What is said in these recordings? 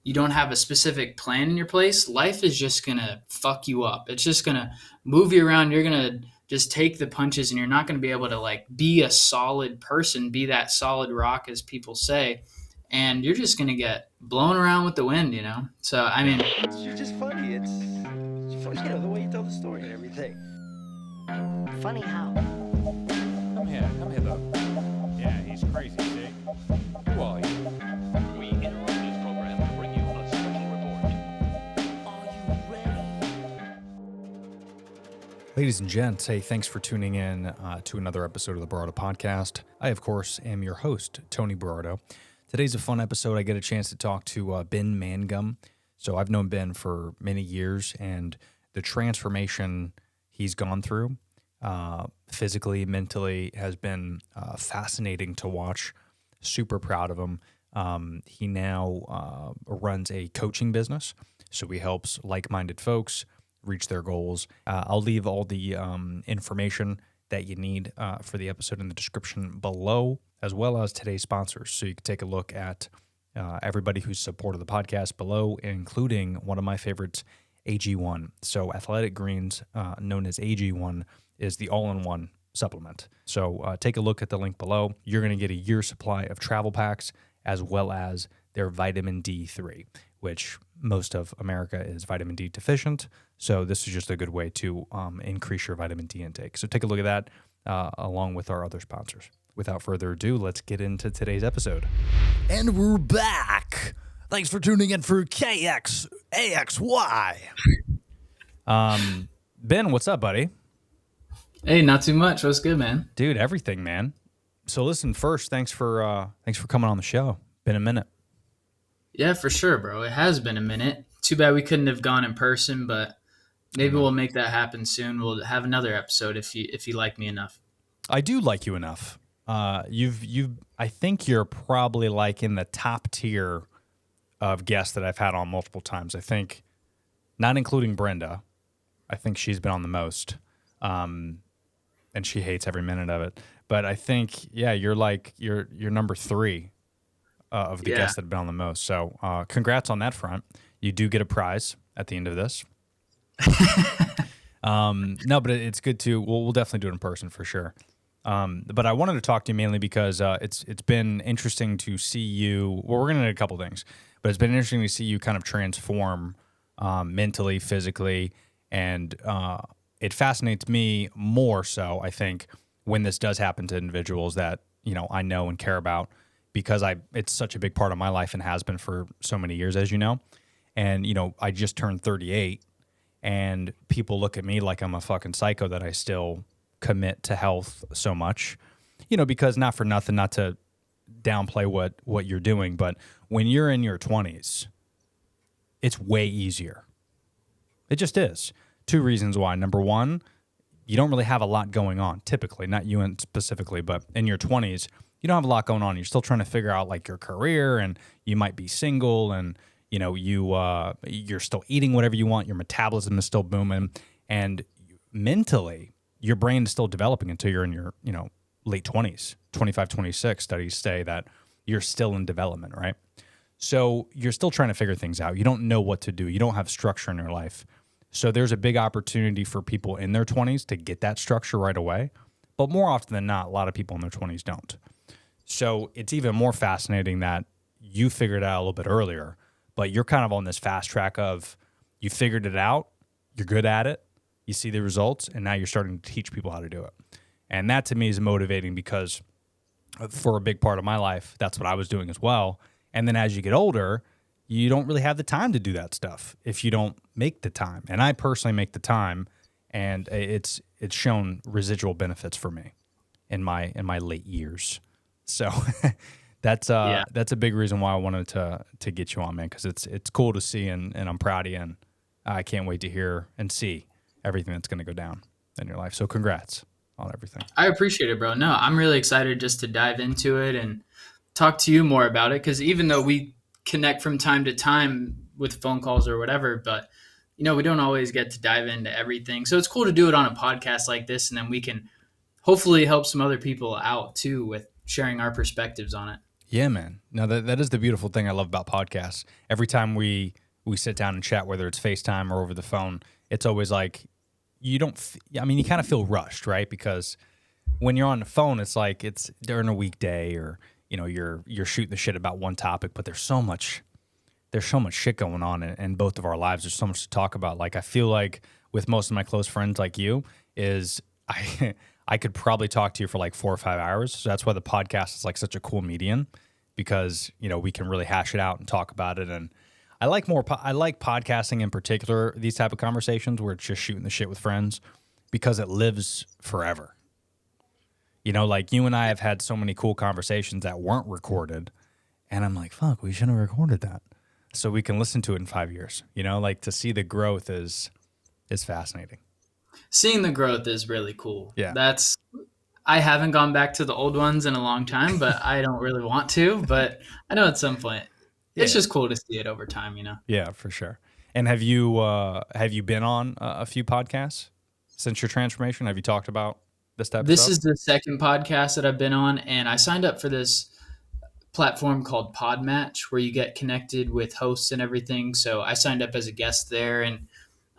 you don't have a specific plan in your place, life is just going to fuck you up. It's just going to move you around. You're going to just take the punches and you're not going to be able to like be a solid person, be that solid rock as people say. And you're just going to get blown around with the wind, you know? So, I mean, It's just funny. It's funny, the way you tell the story and everything. Funny how? Come here, though. Yeah, he's crazy, see? Who are you? We interrupt this program to bring you a special report. Are you ready? Ladies and gents, hey, thanks for tuning in to another episode of the Berardo Podcast. I, of course, am your host, Tony Berardo. Today's a fun episode. I get a chance to talk to Ben Mangum. So I've known Ben for many years, and the transformation he's gone through physically, mentally, has been fascinating to watch. Super proud of him. He now runs a coaching business, so he helps like-minded folks reach their goals. I'll leave all the information that you need for the episode in the description below, as well as today's sponsors. So you can take a look at everybody who's supported the podcast below, including one of my favorites, AG1. So Athletic Greens, known as AG1, is the all-in-one supplement. So take a look at the link below. You're going to get a year's supply of travel packs, as well as their vitamin D3, which most of America is vitamin D deficient. So this is just a good way to increase your vitamin D intake. So take a look at that along with our other sponsors. Without further ado, let's get into today's episode. And we're back. Thanks for tuning in for KXAXY. Ben, what's up, buddy? hey, not too much. What's good, man? Dude, everything, man. So listen, first, thanks for coming on the show. Been a minute. Yeah, for sure, bro. It has been a minute. Too bad we couldn't have gone in person, but maybe we'll make that happen soon. We'll have another episode if you like me enough. I do like you enough. I think you're probably like in the top tier of guests that I've had on multiple times. I think, not including Brenda, I think she's been on the most, and she hates every minute of it. But I think, yeah, you're number 3 of the guests that have been on the most. So congrats on that front. You do get a prize at the end of this. No, but it's good to. We'll definitely do it in person for sure. But I wanted to talk to you mainly because it's been interesting to see you. Well, we're going to do a couple things, but it's been interesting to see you kind of transform mentally, physically, and it fascinates me more so, I think, when this does happen to individuals that I know and care about, because it's such a big part of my life and has been for so many years, as you know. And I just turned 38, and people look at me like I'm a fucking psycho that I still commit to health so much, because not for nothing, not to downplay what you're doing, but when you're in your 20s, it's way easier. It just is. 2 reasons why. Number one, you don't really have a lot going on, typically, not you specifically, but in your 20s, you don't have a lot going on. You're still trying to figure out like your career, and you might be single, and you're still eating whatever you want. Your metabolism is still booming, and mentally, your brain is still developing until you're in your, late 20s, 25, 26. Studies say that you're still in development, right? So you're still trying to figure things out. You don't know what to do. You don't have structure in your life. So there's a big opportunity for people in their 20s to get that structure right away. But more often than not, a lot of people in their 20s don't. So it's even more fascinating that you figured it out a little bit earlier, but you're kind of on this fast track of you figured it out, you're good at it, you see the results, and now you're starting to teach people how to do it. And that to me is motivating, because for a big part of my life, that's what I was doing as well. And then as you get older, you don't really have the time to do that stuff if you don't make the time. And I personally make the time, and it's shown residual benefits for me in my late years. So that's a big reason why I wanted to get you on, man, because it's cool to see, and I'm proud of you, and I can't wait to hear and see everything that's going to go down in your life. So congrats on everything. I appreciate it, bro. No, I'm really excited just to dive into it and talk to you more about it, because even though we connect from time to time with phone calls or whatever, but we don't always get to dive into everything. So it's cool to do it on a podcast like this, and then we can hopefully help some other people out too with sharing our perspectives on it. Yeah, man. No, that is the beautiful thing I love about podcasts. Every time we sit down and chat, whether it's FaceTime or over the phone, it's always like you don't. I mean, you kind of feel rushed, right? Because when you're on the phone, it's like it's during a weekday, or you're shooting the shit about one topic, but there's so much shit going on in both of our lives. There's so much to talk about. Like I feel like with most of my close friends, like you, is I I could probably talk to you for like 4 or 5 hours. So that's why the podcast is like such a cool medium, because we can really hash it out and talk about it. And I like podcasting in particular, these type of conversations where it's just shooting the shit with friends, because it lives forever. Like you and I have had so many cool conversations that weren't recorded, and I'm like, fuck, we should have recorded that so we can listen to it in 5 years. Like to see the growth is fascinating. Seeing the growth is really cool. Yeah. I haven't gone back to the old ones in a long time, but I don't really want to. But I know at some point, it's Yeah. just cool to see it over time. Yeah, for sure. And have you been on a few podcasts since your transformation? Have you talked about this type of This stuff? is the second podcast that I've been on, and I signed up for this platform called Podmatch, where you get connected with hosts and everything. So I signed up as a guest there, and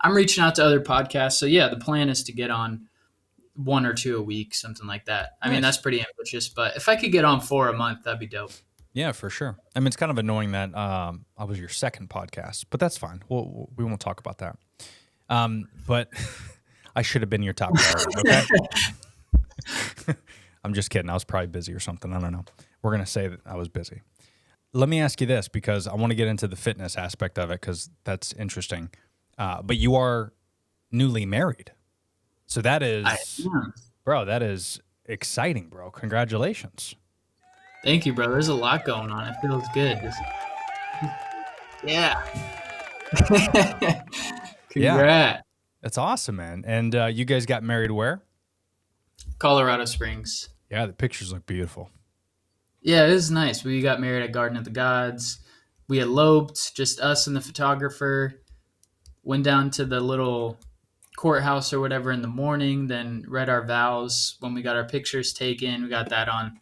I'm reaching out to other podcasts. So yeah, the plan is to get on one or two a week, something like that. I mean, Nice. that's pretty ambitious, but if I could get on 4 a month, that'd be dope. Yeah, for sure. I mean, it's kind of annoying that I was your second podcast, but that's fine. We won't talk about that. But I should have been your top priority. Okay. I'm just kidding. I was probably busy or something. I don't know. We're gonna say that I was busy. Let me ask you this, because I want to get into the fitness aspect of it, because that's interesting. But you are newly married, so that is, bro. That is exciting, bro. Congratulations. Thank you, bro. There's a lot going on. It feels good. Yeah. Congrats. That's awesome, man. And you guys got married where? Colorado Springs. Yeah, the pictures look beautiful. Yeah, it was nice. We got married at Garden of the Gods. We eloped, just us and the photographer. Went down to the little courthouse or whatever in the morning, then read our vows when we got our pictures taken. We got that on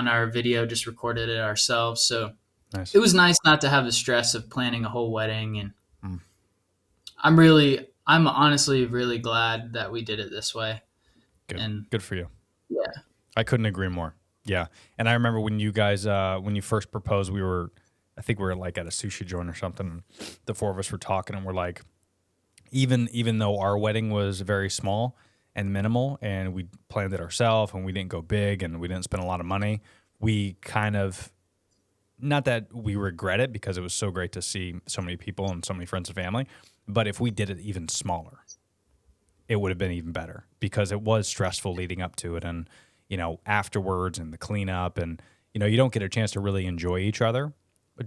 our video, just recorded it ourselves. So Nice. it was nice not to have the stress of planning a whole wedding. And Mm. I'm honestly really glad that we did it this way. Good. And Good for you. yeah, I couldn't agree more. Yeah. And I remember when you guys, when you first proposed, I think we were like at a sushi joint or something. And the four of us were talking, and we're like, even though our wedding was very small and minimal, and we planned it ourselves, and we didn't go big, and we didn't spend a lot of money, we kind of, not that we regret it, because it was so great to see so many people and so many friends and family, but if we did it even smaller, it would have been even better, because it was stressful leading up to it, and afterwards, and the cleanup, and you don't get a chance to really enjoy each other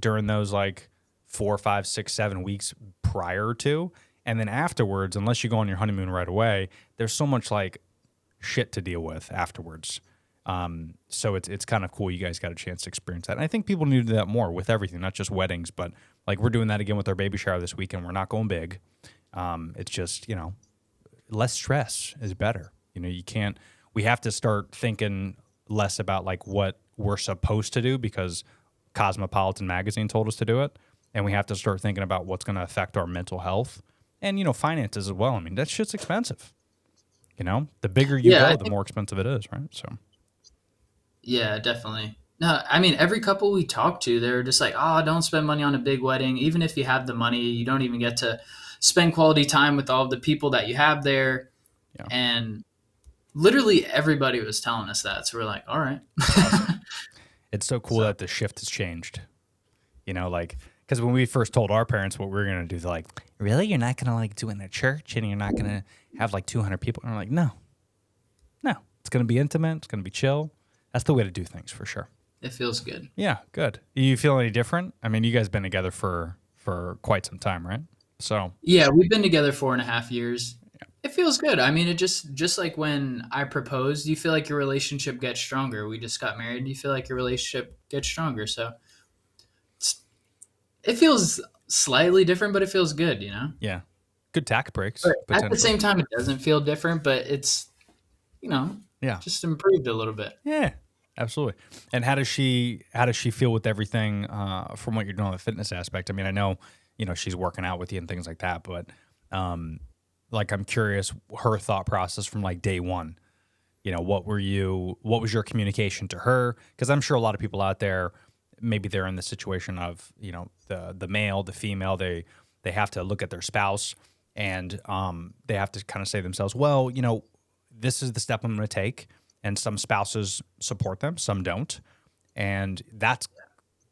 during those like 4, 5, 6, 7 weeks prior to, and then afterwards, unless you go on your honeymoon right away, there's so much like shit to deal with afterwards. So it's kind of cool you guys got a chance to experience that. And I think people need to do that more with everything, not just weddings, but like we're doing that again with our baby shower this weekend. We're not going big. It's just, less stress is better. We have to start thinking less about like what we're supposed to do because Cosmopolitan magazine told us to do it. And we have to start thinking about what's going to affect our mental health and, finances as well. I mean, that shit's expensive. The bigger you go, the more expensive it is, right? So. Yeah, definitely. No, I mean, every couple we talk to, they're just like, oh, don't spend money on a big wedding. Even if you have the money, you don't even get to spend quality time with all of the people that you have there. Yeah. And literally everybody was telling us that. So we're like, all right. Awesome. It's so cool that the shift has changed. Because when we first told our parents what we were going to do, they're like, really? You're not going to like do it in a church and you're not going to have like 200 people? And we're like, no. It's going to be intimate. It's going to be chill. That's the way to do things for sure. It feels good. Yeah, good. You feel any different? I mean, you guys been together for quite some time, right? So yeah, we've been together 4.5 years. Yeah. It feels good. I mean, it just like when I proposed, you feel like your relationship gets stronger. We just got married. You feel like your relationship gets stronger. So it feels slightly different, but it feels good, Yeah. Good tack breaks. But at the same time, it doesn't feel different, but it's, yeah, just improved a little bit. Yeah. Absolutely. And how does she feel with everything from what you're doing on the fitness aspect? I mean, I know, she's working out with you and things like that, but like I'm curious her thought process from like day one. What was your communication to her? Because I'm sure a lot of people out there, maybe they're in the situation of, the male, the female, they have to look at their spouse and they have to kind of say to themselves, well, this is the step I'm going to take. And some spouses support them, some don't. And that's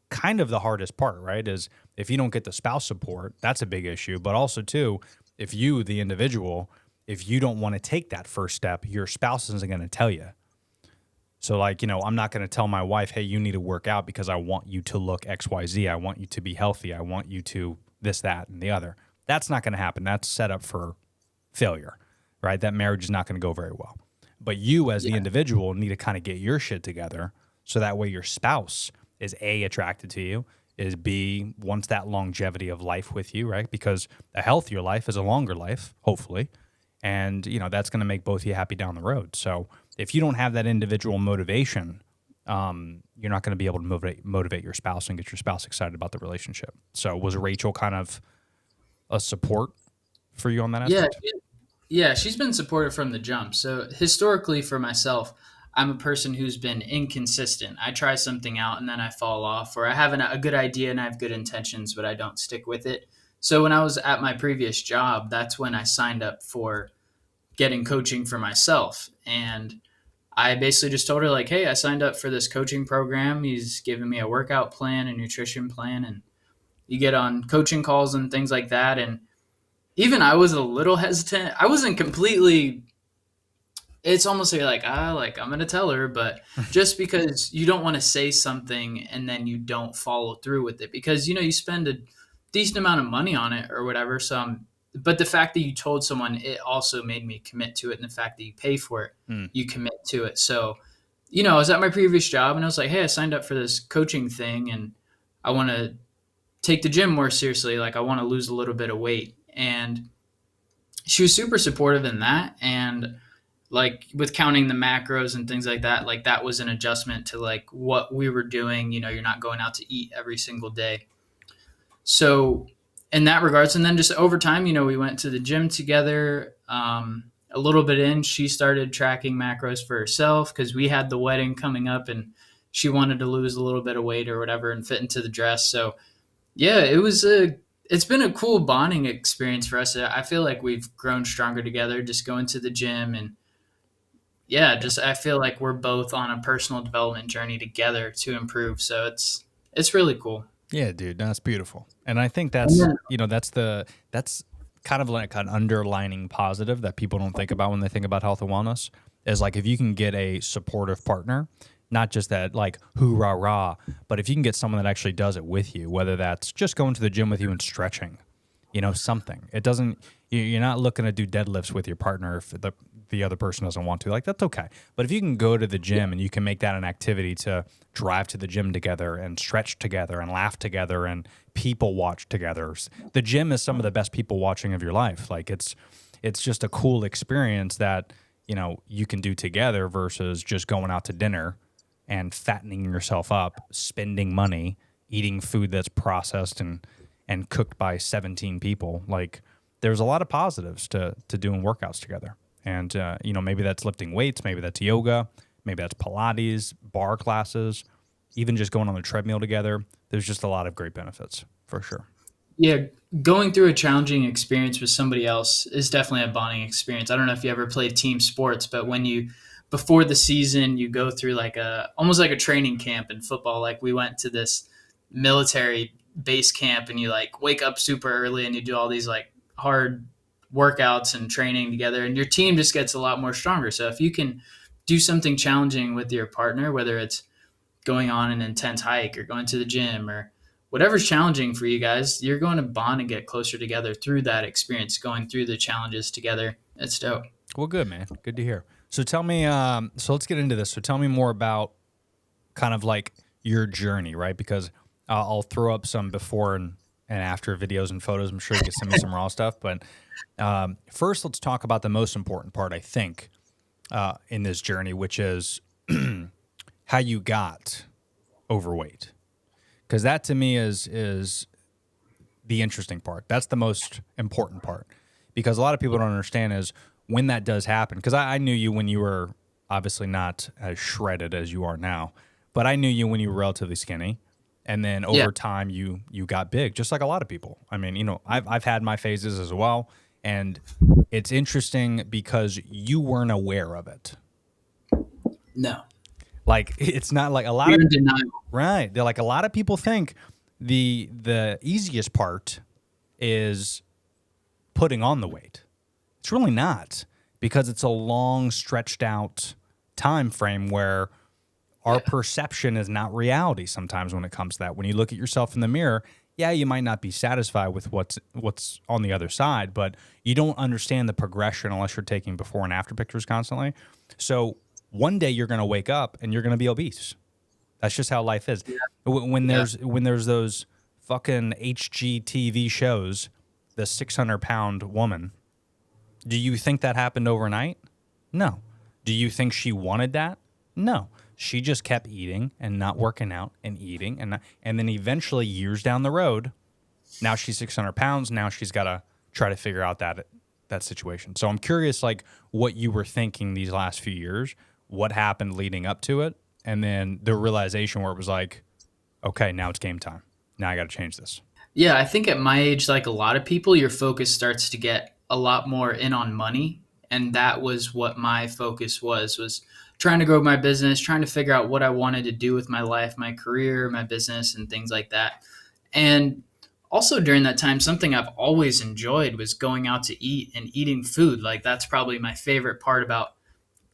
kind of the hardest part, right? Is if you don't get the spouse support, that's a big issue. But also, too, if you, the individual, if you don't want to take that first step, your spouse isn't going to tell you. So, like, I'm not going to tell my wife, hey, you need to work out because I want you to look XYZ. I want you to be healthy. I want you to this, that, and the other. That's not going to happen. That's set up for failure, right? That marriage is not going to go very well. But you as the individual need to kind of get your shit together so that way your spouse is A, attracted to you, is B, wants that longevity of life with you, right? Because a healthier life is a longer life, hopefully. And, that's going to make both of you happy down the road. So if you don't have that individual motivation, you're not going to be able to motivate your spouse and get your spouse excited about the relationship. So was Rachel kind of a support for you on that Yeah, aspect? yeah, she's been supportive from the jump. So historically, for myself, I'm a person who's been inconsistent. I try something out and then I fall off, or I have a good idea and I have good intentions, but I don't stick with it. So when I was at my previous job, that's when I signed up for getting coaching for myself. And I basically just told her, like, hey, I signed up for this coaching program. He's giving me a workout plan, a nutrition plan, and you get on coaching calls and things like that. And even I was a little hesitant. I wasn't completely, it's almost like I'm gonna tell her, but just because you don't want to say something and then you don't follow through with it, because you spend a decent amount of money on it or whatever. So but the fact that you told someone, it also made me commit to it, and the fact that you pay for it, Mm. you commit to it. So I was at my previous job and I was like, hey, I signed up for this coaching thing and I want to take the gym more seriously. Like, I want to lose a little bit of weight. And she was super supportive in that. And like with counting the macros and things like that, like that was an adjustment to like what we were doing. You're not going out to eat every single day. So in that regards, and then just over time, we went to the gym together. A little bit in, she started tracking macros for herself because we had the wedding coming up and she wanted to lose a little bit of weight or whatever and fit into the dress. So yeah, it's been a cool bonding experience for us. I feel like we've grown stronger together just going to the gym, and yeah, just I feel like we're both on a personal development journey together to improve. So it's really cool. Yeah, dude, that's beautiful. And I think And then, that's kind of like an underlining positive that people don't think about when they think about health and wellness is like if you can get a supportive partner, not just that like hoorah rah, but if you can get someone that actually does it with you, whether that's just going to the gym with you and stretching, something. It doesn't you're not looking to do deadlifts with your partner if the other person doesn't want to. Like, that's okay. But if you can go to the gym and you can make that an activity to drive to the gym together and stretch together and laugh together and people watch together. The gym is some of the best people watching of your life. Like, it's just a cool experience that, you can do together versus just going out to dinner and fattening yourself up, spending money, eating food that's processed and cooked by 17 people. Like, there's a lot of positives to doing workouts together. And, maybe that's lifting weights, maybe that's yoga, maybe that's Pilates, bar classes, even just going on the treadmill together. There's just a lot of great benefits for sure. yeah, going through a challenging experience with somebody else is definitely a bonding experience. I don't know if you ever played team sports, but when before the season, you go through almost like a training camp in football. Like, we went to this military base camp and you like wake up super early and you do all these like hard workouts and training together, and your team just gets a lot more stronger. So if you can do something challenging with your partner, whether it's going on an intense hike or going to the gym or whatever's challenging for you guys, you're going to bond and get closer together through that experience, going through the challenges together. It's dope. Well, good, man. Good to hear. So tell me, so let's get into this. So tell me more about kind of like your journey, right? Because I'll throw up some before and after videos and photos. I'm sure you can send me some raw stuff. But first, let's talk about the most important part, I think, in this journey, which is how you got overweight, because that to me is the interesting part. That's the most important part, because a lot of people don't understand is when that does happen. Because I knew you when you were obviously not as shredded as you are now, but I knew you when you were relatively skinny, and then Yeah. over time you got big, just like a lot of people. I mean, I've had my phases as well, and it's interesting because you weren't aware of it. No. Like it's not like a lot You're of in denial. right. They're like a lot of people think the easiest part is putting on the weight. It's really not, because it's a long stretched out time frame where our perception is not reality sometimes when it comes to that. When you look at yourself in the mirror, yeah, you might not be satisfied with what's on the other side, but you don't understand the progression unless you're taking before and after pictures constantly. So one day you're going to wake up and you're going to be obese. That's just how life is. When there's those fucking HGTV shows, the 600-pound woman, do you think that happened overnight? No. Do you think she wanted that? No. She just kept eating and not working out and eating, and then eventually years down the road, now she's 600 pounds. Now she's got to try to figure out that situation. So I'm curious, like, what you were thinking these last few years, what happened leading up to it, and then the realization where it was like, okay, now it's game time. Now I got to change this. Yeah, I think at my age, like a lot of people, your focus starts to get a lot more in on money. And that was what my focus was trying to grow my business, trying to figure out what I wanted to do with my life, my career, my business, and things like that. And also during that time, something I've always enjoyed was going out to eat and eating food. Like that's probably my favorite part about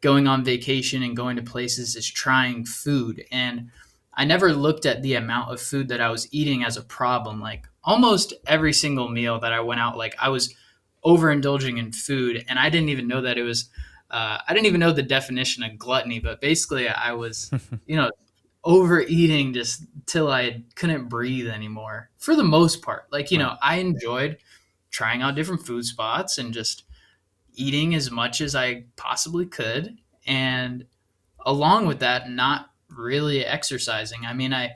going on vacation and going to places is trying food. And I never looked at the amount of food that I was eating as a problem. Like almost every single meal that I went out, like I was overindulging in food, and I didn't even know that it was. I didn't even know the definition of gluttony, but basically, I was, overeating just till I couldn't breathe anymore. For the most part, like I enjoyed trying out different food spots and just eating as much as I possibly could, and along with that, not really exercising. I mean, I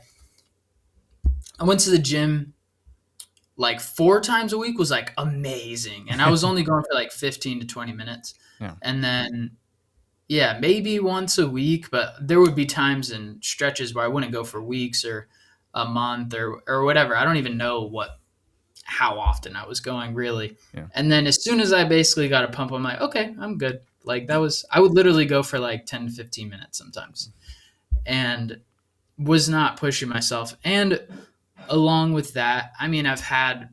went to the gym like 4 times a week was like amazing. And I was only going for like 15 to 20 minutes. Yeah. And then, yeah, maybe once a week, but there would be times and stretches where I wouldn't go for weeks or a month or whatever. I don't even know how often I was going really. Yeah. And then as soon as I basically got a pump, I'm like, okay, I'm good. Like I would literally go for like 10 to 15 minutes sometimes and was not pushing myself. And along with that, I mean, I've had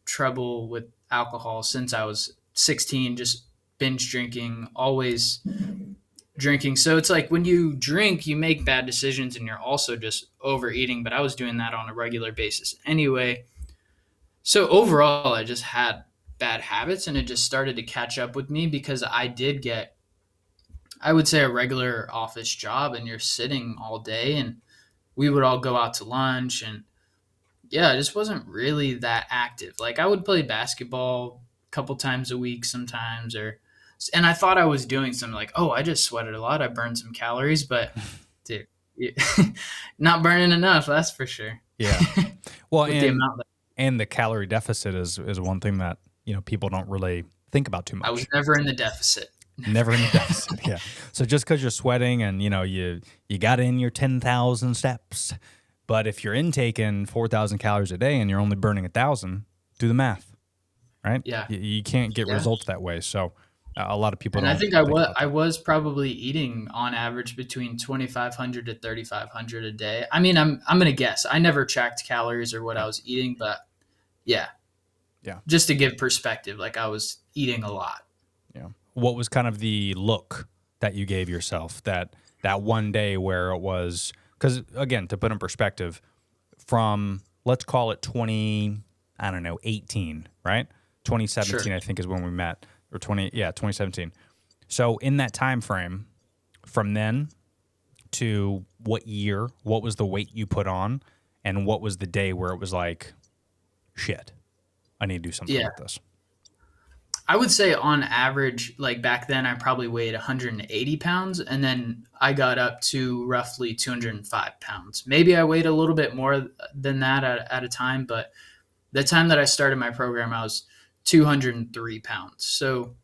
trouble with alcohol since I was 16, just binge drinking, always drinking. So it's like when you drink, you make bad decisions and you're also just overeating. But I was doing that on a regular basis anyway. So overall, I just had bad habits and it just started to catch up with me because I did get, I would say, a regular office job and you're sitting all day and we would all go out to lunch and yeah, I just wasn't really that active. Like I would play basketball a couple times a week sometimes and I thought I was doing something like, oh, I just sweated a lot. I burned some calories, but dude, not burning enough. That's for sure. Yeah. Well, With the amount and the calorie deficit is one thing that, people don't really think about too much. I was never in the deficit. Never in the deficit. Yeah. So just because you're sweating and, you got in your 10,000 steps, but if you're intaking 4,000 calories a day and you're only burning 1,000, do the math, right? Yeah. You can't get results that way. So a lot of people And don't. I think I was probably eating on average between 2,500 to 3,500 a day. I mean, I'm going to guess. I never tracked calories or what I was eating, but yeah. Yeah. Just to give perspective, like I was eating a lot. Yeah. What was kind of the look that you gave yourself that one day where it was, because again, to put in perspective, from let's call it 18, right? 2017, Sure. I think is when we met, or 2017. So in that time frame, from then to what year, what was the weight you put on, and what was the day where it was like, shit, I need to do something with this? I would say on average, like back then, I probably weighed 180 pounds, and then I got up to roughly 205 pounds. Maybe I weighed a little bit more than that at a time, but the time that I started my program, I was 203 pounds. So,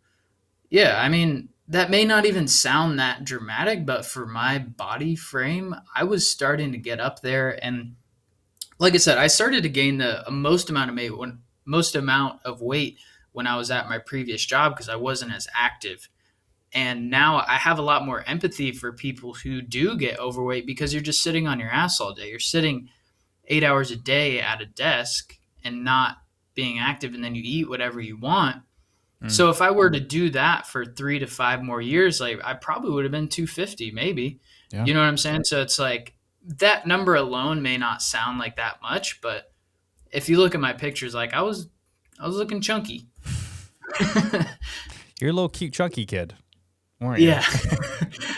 yeah, I mean, that may not even sound that dramatic, but for my body frame, I was starting to get up there. And like I said, I started to gain the most amount of weight when I was at my previous job because I wasn't as active. And now I have a lot more empathy for people who do get overweight because you're just sitting on your ass all day. You're sitting 8 hours a day at a desk and not being active, and then you eat whatever you want. Mm. So if I were to do that for 3 to 5 more years, like I probably would have been 250, maybe. Yeah. You know what I'm saying? So it's like that number alone may not sound like that much, but if you look at my pictures, like I was looking chunky. You're a little cute, chunky kid, weren't you? Yeah.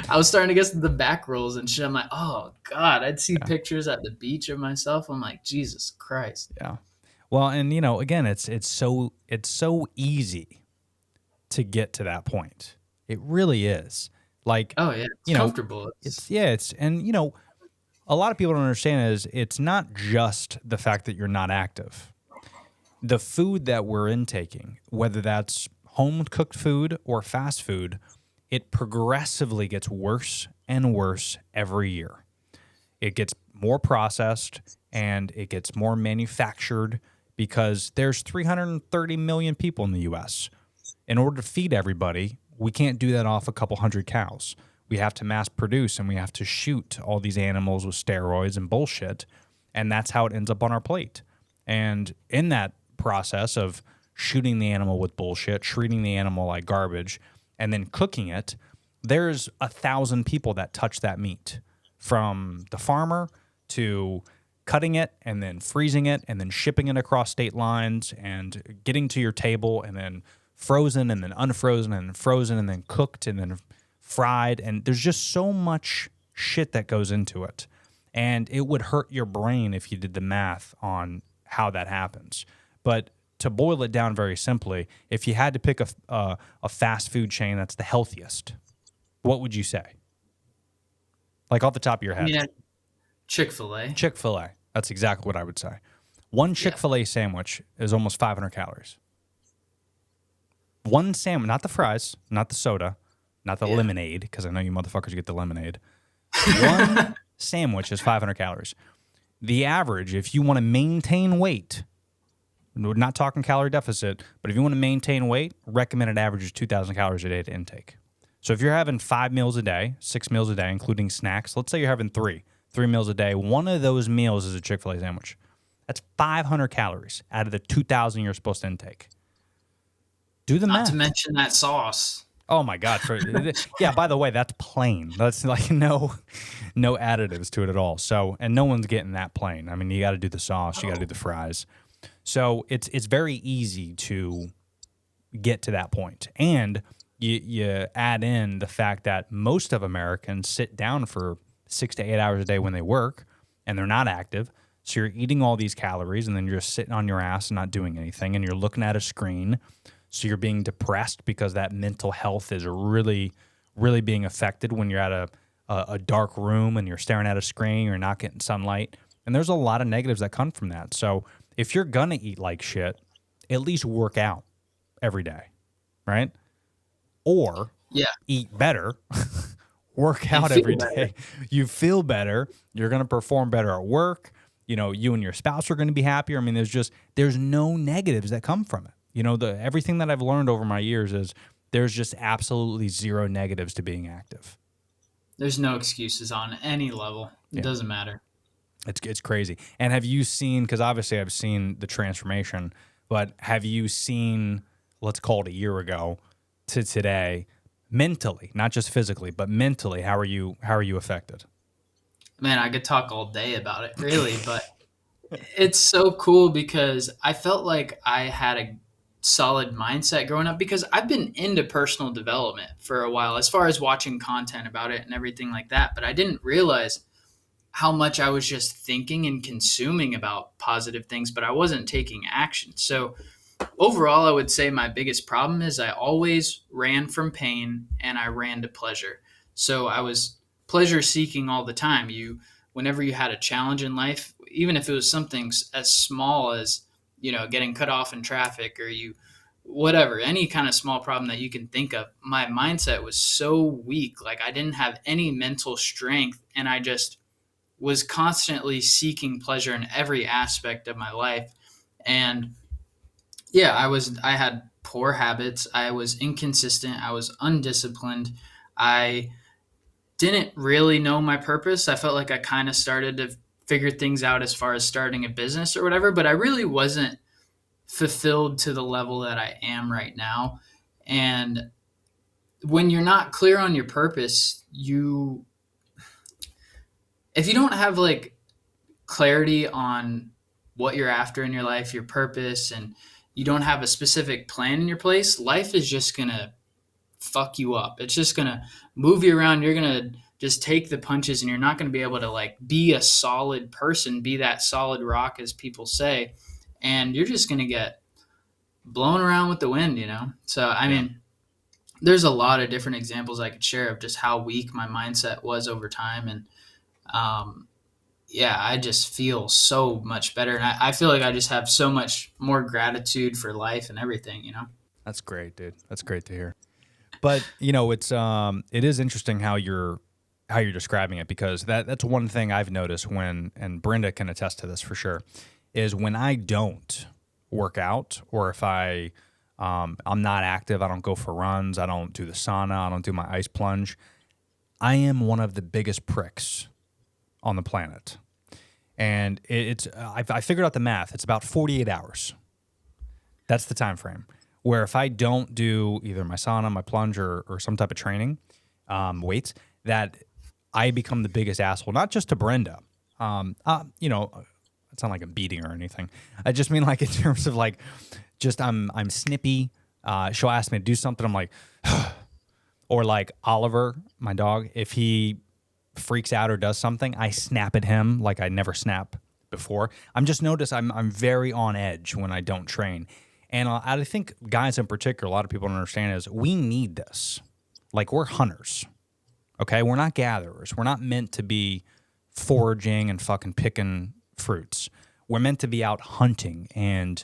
I was starting to get the back rolls and shit. I'm like, oh God, I'd see pictures at the beach of myself. I'm like, Jesus Christ. Yeah. Well, and again, it's so easy to get to that point. It really is. Like, Oh yeah, it's comfortable. it's and a lot of people don't understand is it's not just the fact that you're not active. The food that we're intaking, whether that's home cooked food or fast food, it progressively gets worse and worse every year. It gets more processed and it gets more manufactured because there's 330 million people in the US. In order to feed everybody, we can't do that off a couple hundred cows. We have to mass produce and we have to shoot all these animals with steroids and bullshit. And that's how it ends up on our plate. And in that process of shooting the animal with bullshit, treating the animal like garbage, and then cooking it, there's 1,000 people that touch that meat, from the farmer to cutting it and then freezing it and then shipping it across state lines and getting to your table and then frozen and then unfrozen and frozen and then cooked and then fried. And there's just so much shit that goes into it. And it would hurt your brain if you did the math on how that happens. But to boil it down very simply, if you had to pick a fast food chain that's the healthiest, what would you say? Like off the top of your head. Yeah, Chick-fil-A. Chick-fil-A. That's exactly what I would say. One Chick-fil-A sandwich is almost 500 calories. One sandwich, not the fries, not the soda, not the lemonade, because I know you motherfuckers get the lemonade. One sandwich is 500 calories. The average, if you want to maintain weight, we're not talking calorie deficit, but if you want to maintain weight, recommended average is 2,000 calories a day to intake. So if you're having 5 meals a day, 6 meals a day, including snacks, let's say you're having three meals a day, one of those meals is a Chick-fil-A sandwich. That's 500 calories out of the 2,000 you're supposed to intake. Do the math. Not to mention that sauce. Oh my God! Yeah. By the way, that's plain. That's like no additives to it at all. So, and no one's getting that plain. I mean, you got to do the sauce, you got to do the fries. So it's very easy to get to that point. And you add in the fact that most of Americans sit down for 6 to 8 hours a day when they work, and they're not active. So you're eating all these calories, and then you're just sitting on your ass and not doing anything, and you're looking at a screen. So you're being depressed because that mental health is really, really being affected when you're at a dark room and you're staring at a screen, you're not getting sunlight. And there's a lot of negatives that come from that. So if you're going to eat like shit, at least work out every day, right? Or eat better, work out every day. You feel better. You're going to perform better at work. You and your spouse are going to be happier. I mean, there's no negatives that come from it. Everything that I've learned over my years is there's just absolutely zero negatives to being active. There's no excuses on any level. It doesn't matter. It's crazy. And have you seen, because obviously I've seen the transformation, but have you seen, let's call it a year ago to today, mentally, not just physically, but mentally, how are you affected? Man, I could talk all day about it, really, but it's so cool because I felt like I had a solid mindset growing up because I've been into personal development for a while as far as watching content about it and everything like that. But I didn't realize how much I was just thinking and consuming about positive things, but I wasn't taking action. So overall, I would say my biggest problem is I always ran from pain and I ran to pleasure. So I was pleasure seeking all the time. Whenever you had a challenge in life, even if it was something as small as, getting cut off in traffic, or whatever, any kind of small problem that you can think of, my mindset was so weak. Like, I didn't have any mental strength, and I just was constantly seeking pleasure in every aspect of my life. And yeah, I had poor habits. I was inconsistent. I was undisciplined. I didn't really know my purpose. I felt like I kind of started to figure things out as far as starting a business or whatever, but I really wasn't fulfilled to the level that I am right now. And when you're not clear on your purpose, if you don't have like clarity on what you're after in your life, your purpose, and you don't have a specific plan in your place, life is just going to fuck you up. It's just going to move you around. You're going to just take the punches, and you're not going to be able to like be a solid person, be that solid rock, as people say. And you're just going to get blown around with the wind. So, I Yeah. mean, there's a lot of different examples I could share of just how weak my mindset was over time. And, yeah, I just feel so much better. And I feel like I just have so much more gratitude for life and everything. That's great, dude. That's great to hear. But it is interesting how you're describing it, because that's one thing I've noticed and Brenda can attest to this for sure, is when I don't work out, or if I'm not active, I don't go for runs, I don't do the sauna, I don't do my ice plunge, I am one of the biggest pricks on the planet. And I figured out the math. It's about 48 hours. That's the time frame where if I don't do either my sauna, my plunge, or some type of training, weights, that I become the biggest asshole. Not just to Brenda. It's not like I'm beating her or anything. I just mean like in terms of like, just I'm snippy. She'll ask me to do something. I'm like, or like Oliver, my dog, if he freaks out or does something, I snap at him like I never snap before. I'm just noticed I'm very on edge when I don't train. And I think guys in particular, a lot of people don't understand, is we need this. Like, we're hunters, okay? We're not gatherers. We're not meant to be foraging and fucking picking fruits. We're meant to be out hunting and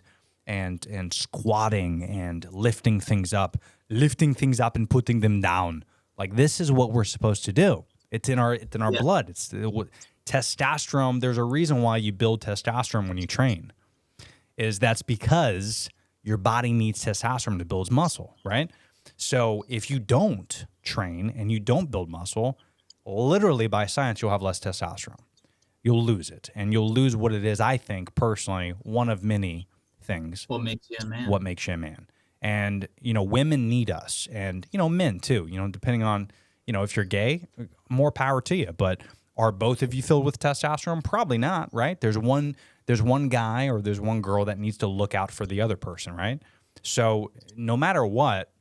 squatting and lifting things up and putting them down. Like, this is what we're supposed to do. It's in our Yeah. blood. Testosterone. There's a reason why you build testosterone when you train. That's because your body needs testosterone to build muscle, right? So if you don't train and you don't build muscle, literally by science, you'll have less testosterone. You'll lose it, and you'll lose what it is, I think, personally, one of many things. What makes you a man? What makes you a man. And, women need us, and, men too, depending on, if you're gay, more power to you. But are both of you filled with testosterone? Probably not, right? There's one guy or there's one girl that needs to look out for the other person, right? So no matter what,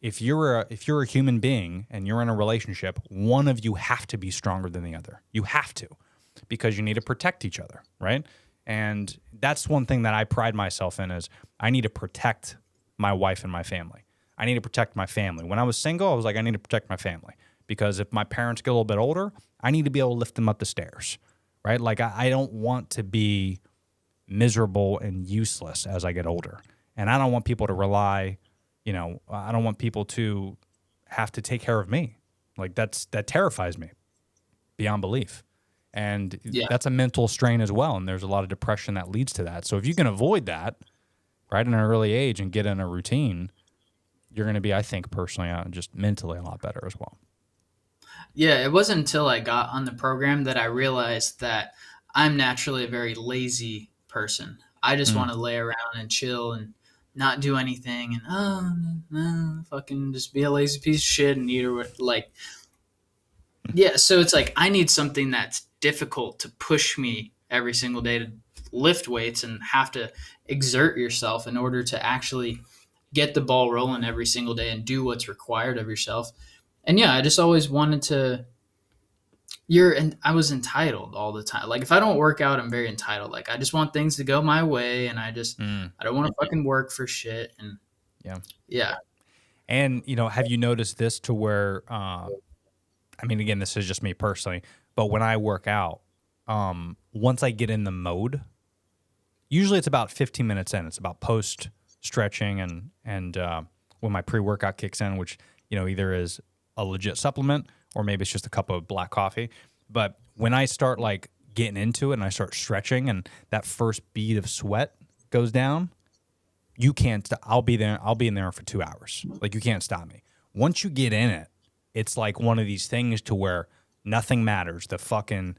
if you're a human being and you're in a relationship, one of you have to be stronger than the other. You have to, because you need to protect each other, right? And that's one thing that I pride myself in, is I need to protect my wife and my family. I need to protect my family. When I was single, I was like, I need to protect my family, because if my parents get a little bit older, I need to be able to lift them up the stairs, right? Like, I don't want to be miserable and useless as I get older. And I don't want people to rely, I don't want people to have to take care of me. Like, that terrifies me beyond belief. And Yeah. that's a mental strain as well. And there's a lot of depression that leads to that. So if you can avoid that, right, in an early age and get in a routine, you're going to be, I think, personally, just mentally a lot better as well. Yeah, it wasn't until I got on the program that I realized that I'm naturally a very lazy person. I just want to lay around and chill and not do anything, and fucking just be a lazy piece of shit and eat, or like, yeah. So it's like I need something that's difficult to push me every single day to lift weights and have to exert yourself in order to actually get the ball rolling every single day and do what's required of yourself. And yeah, I just always wanted to I was entitled all the time. Like if I don't work out, I'm very entitled. Like I just want things to go my way, and Mm, I don't want to fucking work for shit. And yeah. yeah, And, have you noticed this to where, I mean, again, this is just me personally, but when I work out, once I get in the mode, usually it's about 15 minutes in. It's about post stretching and when my pre workout kicks in, which either is a legit supplement or maybe it's just a cup of black coffee. But when I start like getting into it and I start stretching and that first bead of sweat goes down, you can't. I'll be there. I'll be in there for 2 hours. Like you can't stop me. Once you get in it, it's like one of these things to where nothing matters. The fucking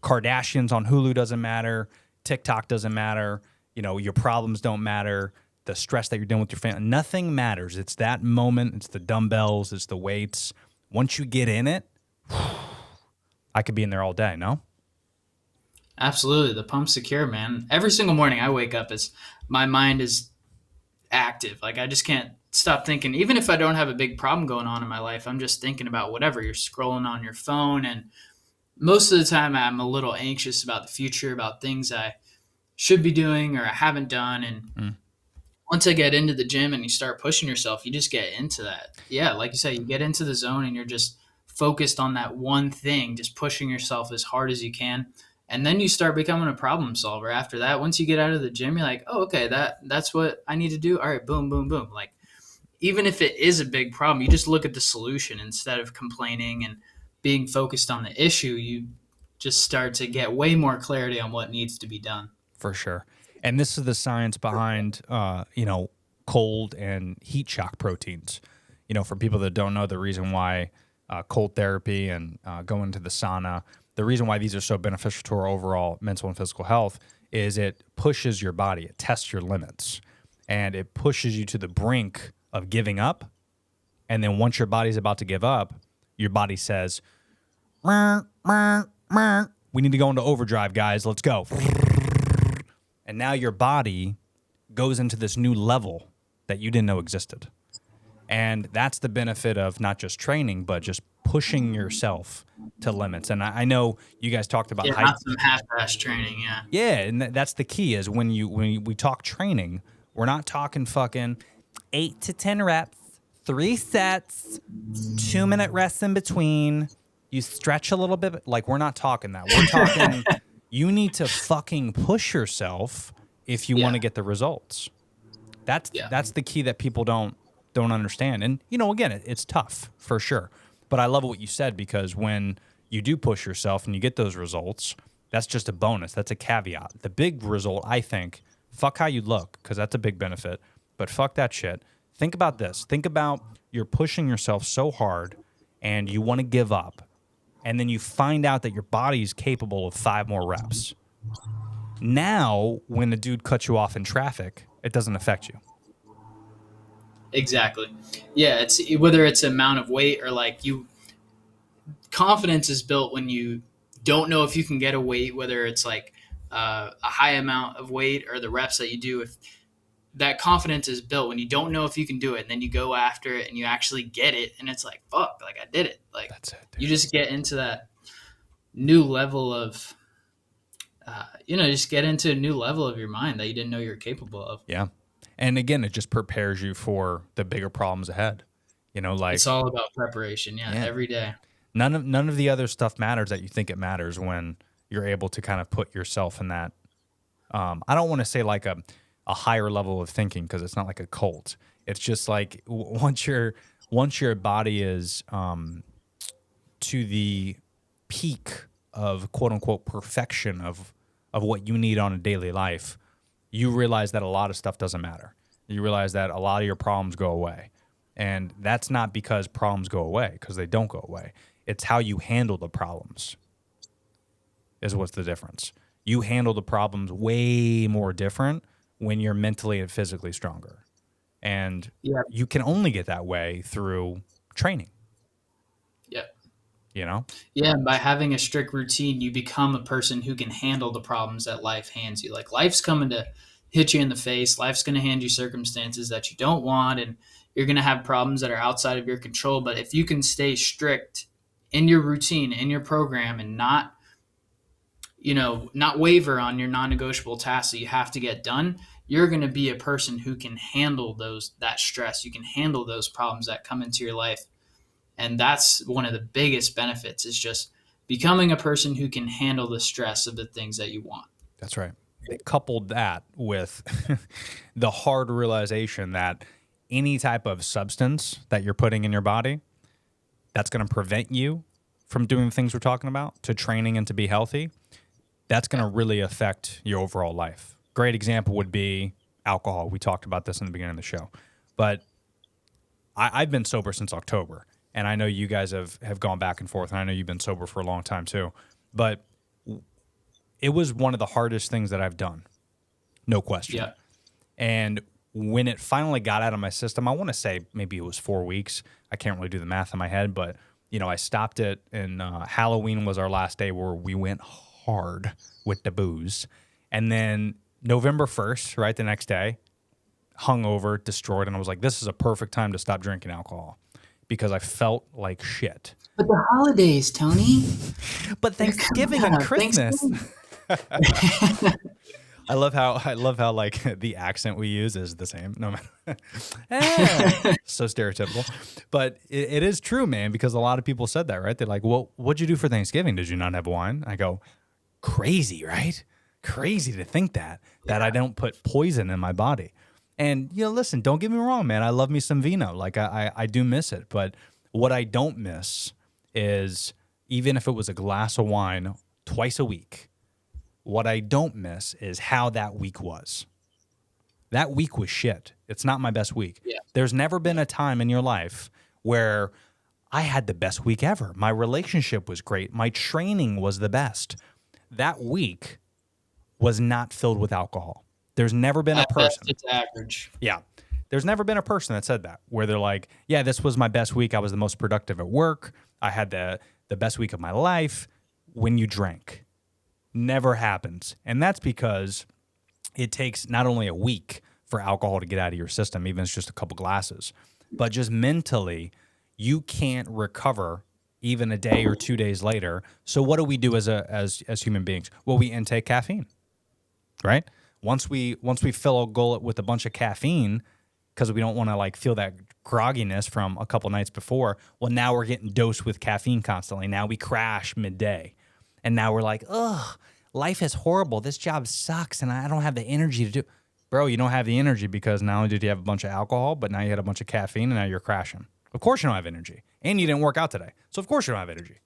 Kardashians on Hulu doesn't matter. TikTok doesn't matter. Your problems don't matter. The stress that you're dealing with your family, nothing matters. It's that moment. It's the dumbbells. It's the weights. Once you get in it, I could be in there all day. No? absolutely. The pump's secure, man. Every single morning I wake up, as my mind is active. Like I just can't stop thinking. Even if I don't have a big problem going on in my life, I'm just thinking about whatever. You're scrolling on your phone, and most of the time I'm a little anxious about the future, about things I should be doing or I haven't done. And Mm, once I get into the gym and you start pushing yourself, you just get into that. Yeah, like you said, you get into the zone and you're just focused on that one thing, just pushing yourself as hard as you can. And then you start becoming a problem solver after that. Once you get out of the gym, you're like, oh, okay, that's what I need to do. All right, boom, boom, boom. Like even if it is a big problem, you just look at the solution instead of complaining and being focused on the issue. You just start to get way more clarity on what needs to be done. for sure. And this is the science behind, cold and heat shock proteins. For people that don't know, the reason why cold therapy and going to the sauna, the reason why these are so beneficial to our overall mental and physical health is it pushes your body, it tests your limits, and it pushes you to the brink of giving up. And then once your body's about to give up, your body says, "Meow, meow, meow. We need to go into overdrive, guys. Let's go." And now your body goes into this new level that you didn't know existed. And that's the benefit of not just training, but just pushing yourself to limits. And I know you guys talked about Yeah, not some half-ass training. Yeah. yeah, and that's the key is when we talk training, we're not talking fucking 8 to 10 reps, 3 sets, 2-minute rests in between. You stretch a little bit, like we're not talking that. We're talking you need to fucking push yourself if you want to get the results. That's the key that people don't understand. And again, it's tough for sure. But I love what you said because when you do push yourself and you get those results, that's just a bonus. That's a caveat. The big result, I think, fuck how you look because that's a big benefit. But fuck that shit. Think about this. Think about you're pushing yourself so hard and you want to give up. And then you find out that your body is capable of 5 more reps. Now, when the dude cuts you off in traffic, it doesn't affect you. Exactly. Yeah, it's whether it's amount of weight or like confidence is built when you don't know if you can get a weight, whether it's like a high amount of weight or the reps that you do. If that confidence is built when you don't know if you can do it, and then you go after it and you actually get it, and it's like fuck, like I did it. Like That's it, dude. you just get into that new level of, just get into a new level of your mind that you didn't know you were capable of. Yeah. And again, it just prepares you for the bigger problems ahead. Like It's all about preparation. Yeah, Yeah. every day. none of the other stuff matters that you think it matters when you're able to kind of put yourself in that. I don't want to say like a higher level of thinking because it's not like a cult. It's just like once your body is to the peak of quote unquote perfection of what you need on a daily life, you realize that a lot of stuff doesn't matter. You realize that a lot of your problems go away. And that's not because problems go away, because they don't go away. It's how you handle the problems is what's the difference. You handle the problems way more different when you're mentally and physically stronger. And Yeah. you can only get that way through training, Yeah. Yeah, and by having a strict routine, you become a person who can handle the problems that life hands you. Like life's coming to hit you in the face. Life's going to hand you circumstances that you don't want, and you're going to have problems that are outside of your control. But if you can stay strict in your routine, in your program, and not, not waver on your non-negotiable tasks that you have to get done, you're going to be a person who can handle that stress. You can handle those problems that come into your life. And that's one of the biggest benefits, is just becoming a person who can handle the stress of the things that you want. That's right. They coupled that with the hard realization that any type of substance that you're putting in your body that's going to prevent you from doing the things we're talking about, to training and to be healthy, that's going to really affect your overall life. Great example would be alcohol. We talked about this in the beginning of the show. But I've been sober since October, and I know you guys have gone back and forth, and I know you've been sober for a long time too. But it was one of the hardest things that I've done, no question. Yeah. And when it finally got out of my system, I want to say maybe it was 4 weeks. I can't really do the math in my head, but I stopped it, and Halloween was our last day where we went hard with the booze. And then November 1st, right, the next day, hungover, destroyed, and I was like, this is a perfect time to stop drinking alcohol because I felt like shit. But the holidays, Tony. But Thanksgiving and Christmas. I love how like the accent we use is the same. No matter. So stereotypical. But it is true, man, because a lot of people said that, right? They're like, well, what'd you do for Thanksgiving? Did you not have wine? I go, crazy, right? Crazy to think that I don't put poison in my body. And, listen, don't get me wrong, man. I love me some vino. Like, I do miss it. But what I don't miss is, even if it was a glass of wine twice a week, what I don't miss is how that week was. That week was shit. It's not my best week. Yeah. There's never been a time in your life where I had the best week ever. My relationship was great. My training was the best. That week was not filled with alcohol. There's never been a person. It's average. Yeah. There's never been a person that said that, where they're like, yeah, this was my best week. I was the most productive at work. I had the best week of my life when you drank. Never happens. And that's because it takes not only a week for alcohol to get out of your system, even if it's just a couple glasses, but just mentally, you can't recover even a day or 2 days later. So what do we do as human beings? Well, we intake caffeine, right? Once we fill a gullet with a bunch of caffeine, because we don't want to like feel that grogginess from a couple nights before, well, now we're getting dosed with caffeine constantly. Now we crash midday. And now we're like, ugh, life is horrible. This job sucks, and I don't have the energy to do. Bro, you don't have the energy because not only did you have a bunch of alcohol, but now you had a bunch of caffeine, and now you're crashing. Of course you don't have energy. And you didn't work out today. So of course you don't have energy.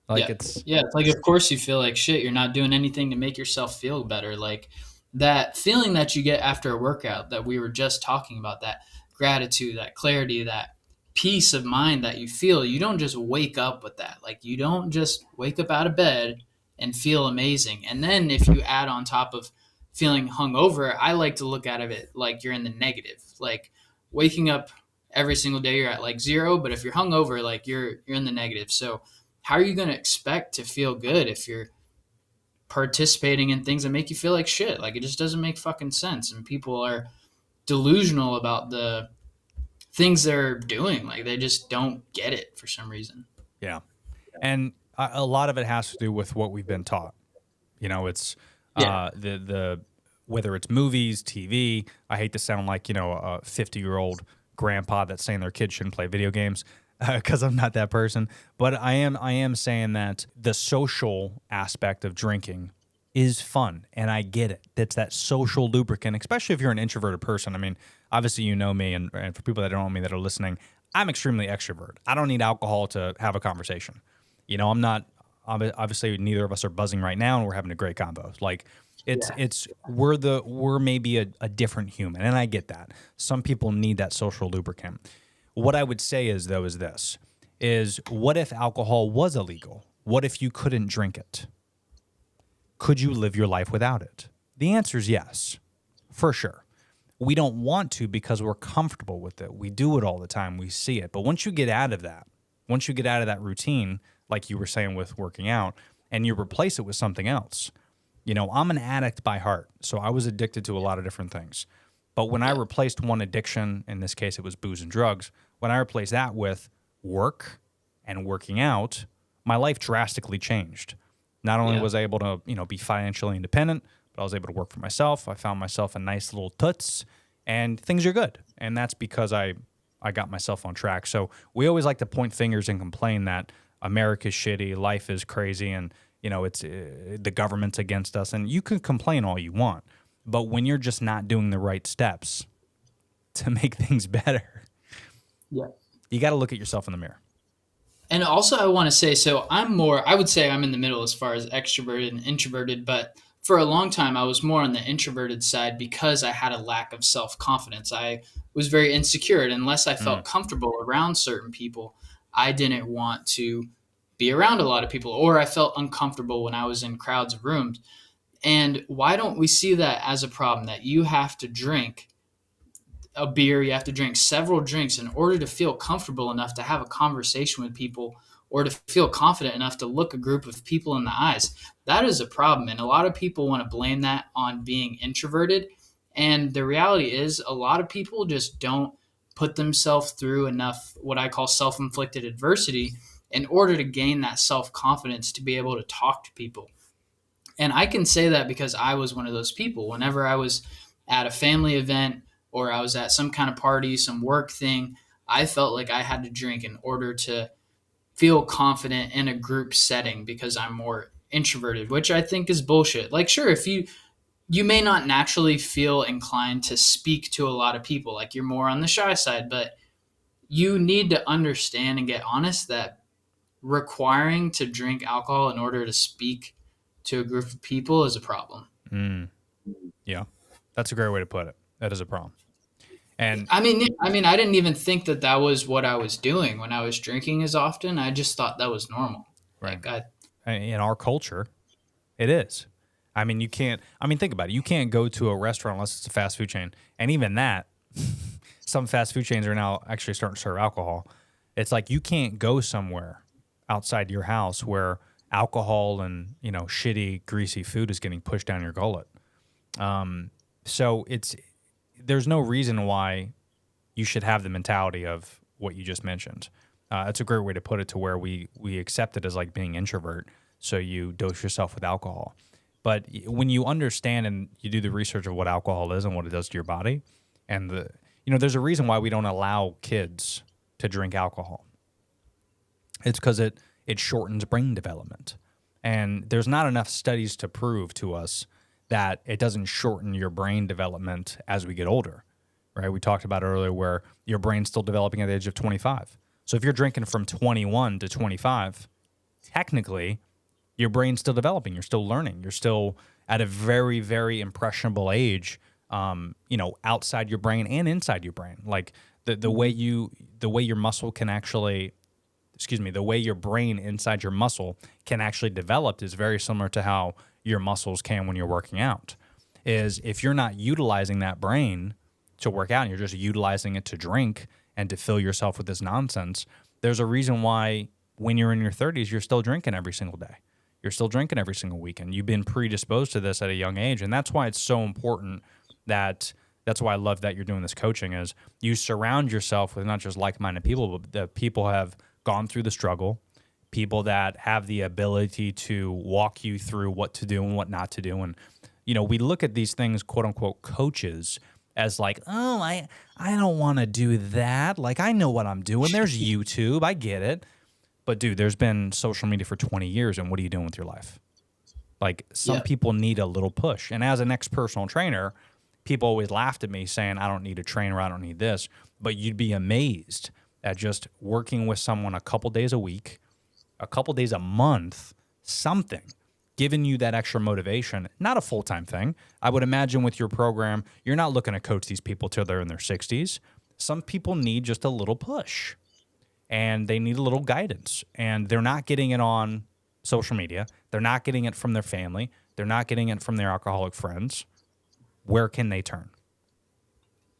Like It's like, of course you feel like shit. You're not doing anything to make yourself feel better. Like that feeling that you get after a workout that we were just talking about, that gratitude, that clarity, that peace of mind that you feel, you don't just wake up with that. Like you don't just wake up out of bed and feel amazing. And then if you add on top of feeling hungover, I like to look at it like you're in the negative. Like waking up every single day, you're at like 0, but if you're hungover, like you're in the negative. So how are you going to expect to feel good if you're participating in things that make you feel like shit? Like it just doesn't make fucking sense. And people are delusional about the things they're doing. Like they just don't get it for some reason. Yeah. And a lot of it has to do with what we've been taught. It's the whether it's movies, TV. I hate to sound like, a 50-year-old grandpa that's saying their kids shouldn't play video games, because I'm not that person. But I am saying that the social aspect of drinking is fun, and I get it. It's that social lubricant, especially if you're an introverted person. I mean, obviously you know me, and for people that don't know me that are listening, I'm extremely extrovert. I don't need alcohol to have a conversation. I'm not, obviously neither of us are buzzing right now, and we're having a great combo. Like we're maybe a different human, and I get that. Some people need that social lubricant. What I would say is this, what if alcohol was illegal? What if you couldn't drink it? Could you live your life without it? The answer is yes, for sure. We don't want to because we're comfortable with it. We do it all the time. We see it. But once you get out of that routine, like you were saying with working out, and you replace it with something else. I'm an addict by heart, so I was addicted to a lot of different things. But when I replaced one addiction, in this case it was booze and drugs, when I replaced that with work and working out, my life drastically changed. Not only Yeah. was I able to, be financially independent, but I was able to work for myself. I found myself a nice little toots, and things are good. And that's because I got myself on track. So we always like to point fingers and complain that America's shitty, life is crazy, and it's the government's against us. And you can complain all you want, but when you're just not doing the right steps to make things better, Yeah. you got to look at yourself in the mirror. And also, I want to say, so I would say I'm in the middle as far as extroverted and introverted, but for a long time, I was more on the introverted side because I had a lack of self confidence. I was very insecure, and unless I felt comfortable around certain people, I didn't want to be around a lot of people, or I felt uncomfortable when I was in crowds of rooms. And why don't we see that as a problem that you have to drink a beer, you have to drink several drinks in order to feel comfortable enough to have a conversation with people or to feel confident enough to look a group of people in the eyes. That is a problem. And a lot of people want to blame that on being introverted. And the reality is, a lot of people just don't put themselves through enough what I call self inflicted adversity in order to gain that self confidence to be able to talk to people. And I can say that because I was one of those people. Whenever I was at a family event or I was at some kind of party, some work thing, I felt like I had to drink in order to feel confident in a group setting because I'm more introverted, which I think is bullshit. Like, sure, if you may not naturally feel inclined to speak to a lot of people, like you're more on the shy side, but you need to understand and get honest that requiring to drink alcohol in order to speak to a group of people is a problem. Yeah, that's a great way to put it. That is a problem. And I didn't even think that that was what I was doing when I was drinking as often. I just thought that was normal. right, Like in our culture, it is. You can't. Think about it. You can't go to a restaurant unless it's a fast food chain, and even that, some fast food chains are now actually starting to serve alcohol. It's like you can't go somewhere outside your house where alcohol and shitty, greasy food is getting pushed down your gullet. So there's no reason why you should have the mentality of what you just mentioned. That's a great way to put it, to where we accept it as like being introvert. So you dose yourself with alcohol. But when you understand and you do the research of what alcohol is and what it does to your body, and there's a reason why we don't allow kids to drink alcohol. It's because it shortens brain development. And there's not enough studies to prove to us that it doesn't shorten your brain development as we get older, right? We talked about earlier where your brain's still developing at the age of 25. So if you're drinking from 21 to 25, technically your brain's still developing. You're still learning. You're still at a very, very impressionable age, outside your brain and inside your brain. Like the way your muscle can actually, the way your brain inside your muscle can actually develop is very similar to how your muscles can when you're working out. Is if you're not utilizing that brain to work out and you're just utilizing it to drink and to fill yourself with this nonsense, there's a reason why when you're in your 30s, you're still drinking every single day. You're still drinking every single weekend. You've been predisposed to this at a young age. And that's why it's so important that's why I love that you're doing this coaching, is you surround yourself with not just like-minded people, but that people have gone through the struggle, people that have the ability to walk you through what to do and what not to do. And, we look at these things, quote unquote, coaches, as like, oh, I don't want to do that. Like, I know what I'm doing. There's YouTube. I get it. But dude, there's been social media for 20 years. And what are you doing with your life? Like, some people need a little push. And as an ex-personal trainer, people always laughed at me saying, I don't need a trainer. I don't need this. But you'd be amazed at just working with someone a couple days a week, a couple days a month, something, giving you that extra motivation, not a full-time thing. I would imagine with your program, you're not looking to coach these people till they're in their 60s. Some people need just a little push, and they need a little guidance, and they're not getting it on social media. They're not getting it from their family. They're not getting it from their alcoholic friends. Where can they turn?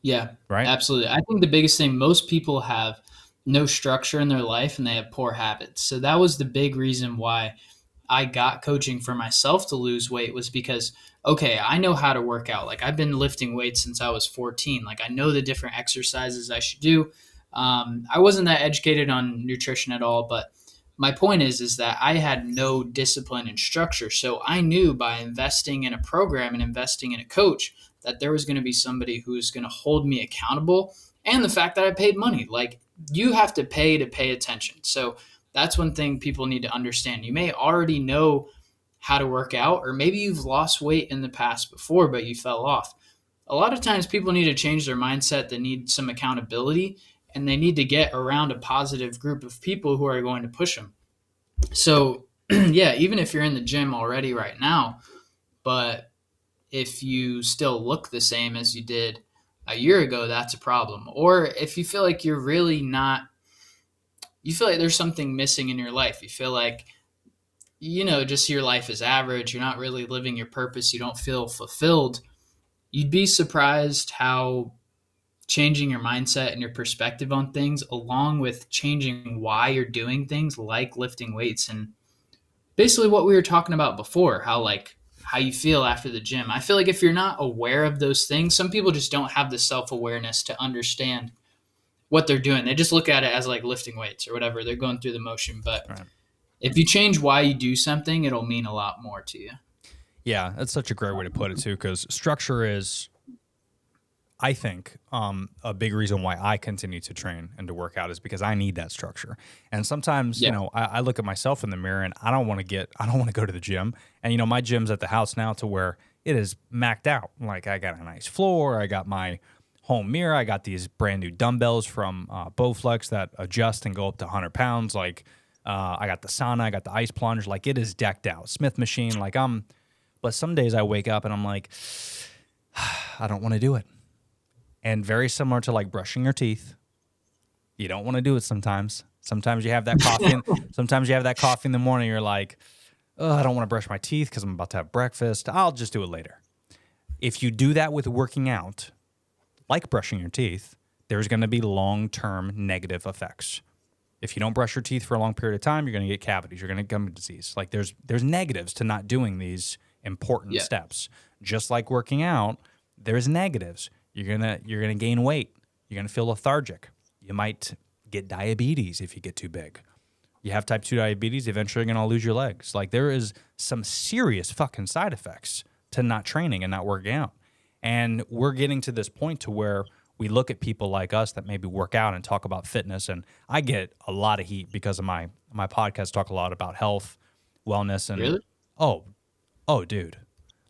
Yeah, right? Absolutely. I think the biggest thing, most people have no structure in their life and they have poor habits. So that was the big reason why I got coaching for myself to lose weight, was because, okay, I know how to work out. Like, I've been lifting weights since I was 14. Like, I know the different exercises I should do. I wasn't that educated on nutrition at all, but my point is that I had no discipline and structure. So I knew by investing in a program and investing in a coach that there was going to be somebody who was going to hold me accountable. And the fact that I paid money, like you have to pay attention. So that's one thing people need to understand. You may already know how to work out, or maybe you've lost weight in the past before, but you fell off. A lot of times people need to change their mindset. They need some accountability, and they need to get around a positive group of people who are going to push them. So, yeah, even if you're in the gym already right now, but if you still look the same as you did a year ago, that's a problem. Or if you feel like you're really not, you feel like there's something missing in your life, you feel like, just your life is average, you're not really living your purpose, you don't feel fulfilled, you'd be surprised how changing your mindset and your perspective on things, along with changing why you're doing things like lifting weights and basically what we were talking about before, how you feel after the gym. I feel like if you're not aware of those things, some people just don't have the self-awareness to understand what they're doing. They just look at it as like lifting weights or whatever. They're going through the motion. But Right. if you change why you do something, it'll mean a lot more to you. Yeah, that's such a great way to put it too, because structure is, I think, a big reason why I continue to train and to work out is because I need that structure. And sometimes, Yeah. I look at myself in the mirror and I don't want to go to the gym. And my gym's at the house now to where it is maxed out. Like I got a nice floor, I got my home mirror, I got these brand new dumbbells from Bowflex that adjust and go up to 100 pounds. Like I got the sauna, I got the ice plunge. Like it is decked out. Smith machine. But some days I wake up and I'm like, I don't want to do it. And very similar to like brushing your teeth, you don't want to do it sometimes. Sometimes you have that coffee. Sometimes you have that coffee in the morning. You're like, oh, I don't want to brush my teeth because I'm about to have breakfast. I'll just do it later. If you do that with working out, like brushing your teeth, there's going to be long-term negative effects. If you don't brush your teeth for a long period of time, you're going to get cavities. You're going to get gum disease. Like there's negatives to not doing these important steps. Just like working out, there's negatives. You're gonna gain weight. You're gonna feel lethargic. You might get diabetes if you get too big. You have type 2 diabetes, eventually you're gonna lose your legs. Like there is some serious fucking side effects to not training and not working out. And we're getting to this point to where we look at people like us that maybe work out and talk about fitness. And I get a lot of heat because of my podcast, talk a lot about health, wellness, and Really? oh, dude.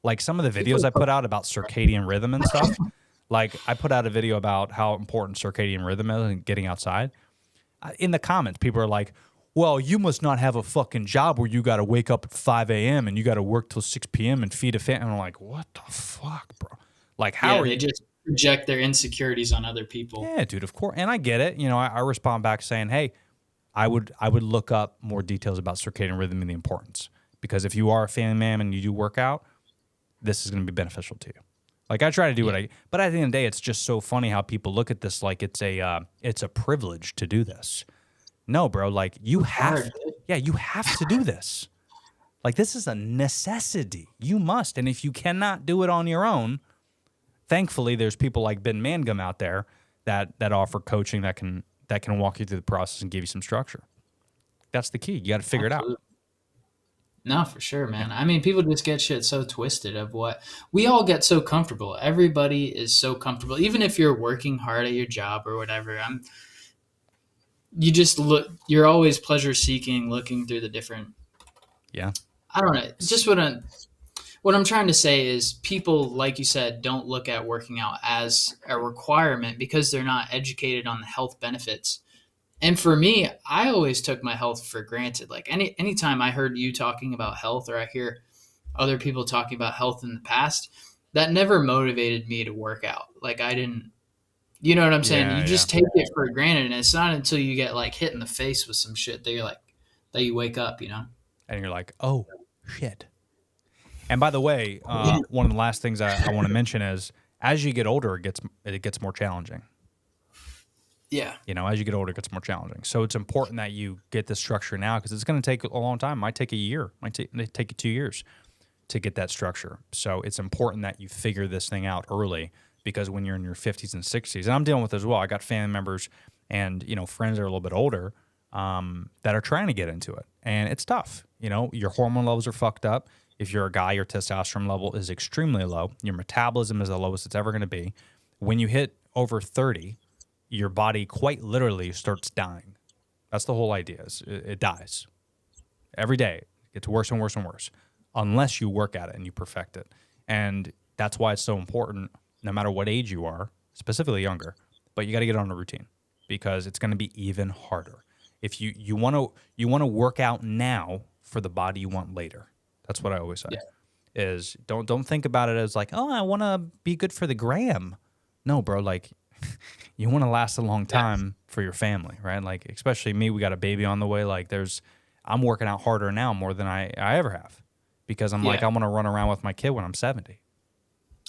Like some of the videos I put out about circadian rhythm and stuff. Like I put out a video about how important circadian rhythm is and getting outside. In the comments, people are like, well, you must not have a fucking job where you got to wake up at 5 a.m. and you got to work till 6 p.m. and feed a family. And I'm like, what the fuck, bro? Like how are They you? just project their insecurities on other people. Yeah, dude, of course. And I get it. I respond back saying, hey, I would look up more details about circadian rhythm and the importance. Because if you are a family man and you do work out, this is going to be beneficial to you. Like I try to do but at the end of the day, it's just so funny how people look at this like it's a privilege to do this. No, bro, like you have to do this. Like this is a necessity. You must. And if you cannot do it on your own, thankfully there's people like Ben Mangum out there that offer coaching that can walk you through the process and give you some structure. That's the key. You got to figure it out. No, for sure, man. I mean, people just get shit so twisted of what we all get so comfortable. Everybody is so comfortable, even if you're working hard at your job or whatever. You're always pleasure seeking, looking through the different. Yeah. I don't know. Just what I'm trying to say is people, like you said, don't look at working out as a requirement because they're not educated on the health benefits. And for me, I always took my health for granted. Like anytime I heard you talking about health or I hear other people talking about health in the past, that never motivated me to work out. Like I didn't, you know what I'm saying? Yeah, You just take it for granted. And it's not until you get like hit in the face with some shit that you wake up, And you're like, oh, shit. And by the way, one of the last things I want to mention is as you get older, it gets more challenging. Yeah. As you get older, it gets more challenging. So it's important that you get this structure now because it's going to take a long time. It might take a year. It might take you 2 years to get that structure. So it's important that you figure this thing out early because when you're in your 50s and 60s, and I'm dealing with it as well. I got family members and friends that are a little bit older that are trying to get into it, and it's tough. Your hormone levels are fucked up. If you're a guy, your testosterone level is extremely low. Your metabolism is the lowest it's ever going to be. When you hit over 30, your body quite literally starts dying. That's the whole idea. It dies every day. It gets worse and worse and worse unless you work at it and you perfect it. And that's why it's so important, no matter what age you are, specifically younger, but you got to get on a routine because it's going to be even harder. If you want to work out now for the body you want later. That's what I always say. Yeah. Is don't think about it as like, oh, I want to be good for the gram. No, bro, like you want to last a long time for your family, right? Like especially me, we got a baby on the way. Like I'm working out harder now more than I ever have because I'm like, I want to run around with my kid when I'm 70.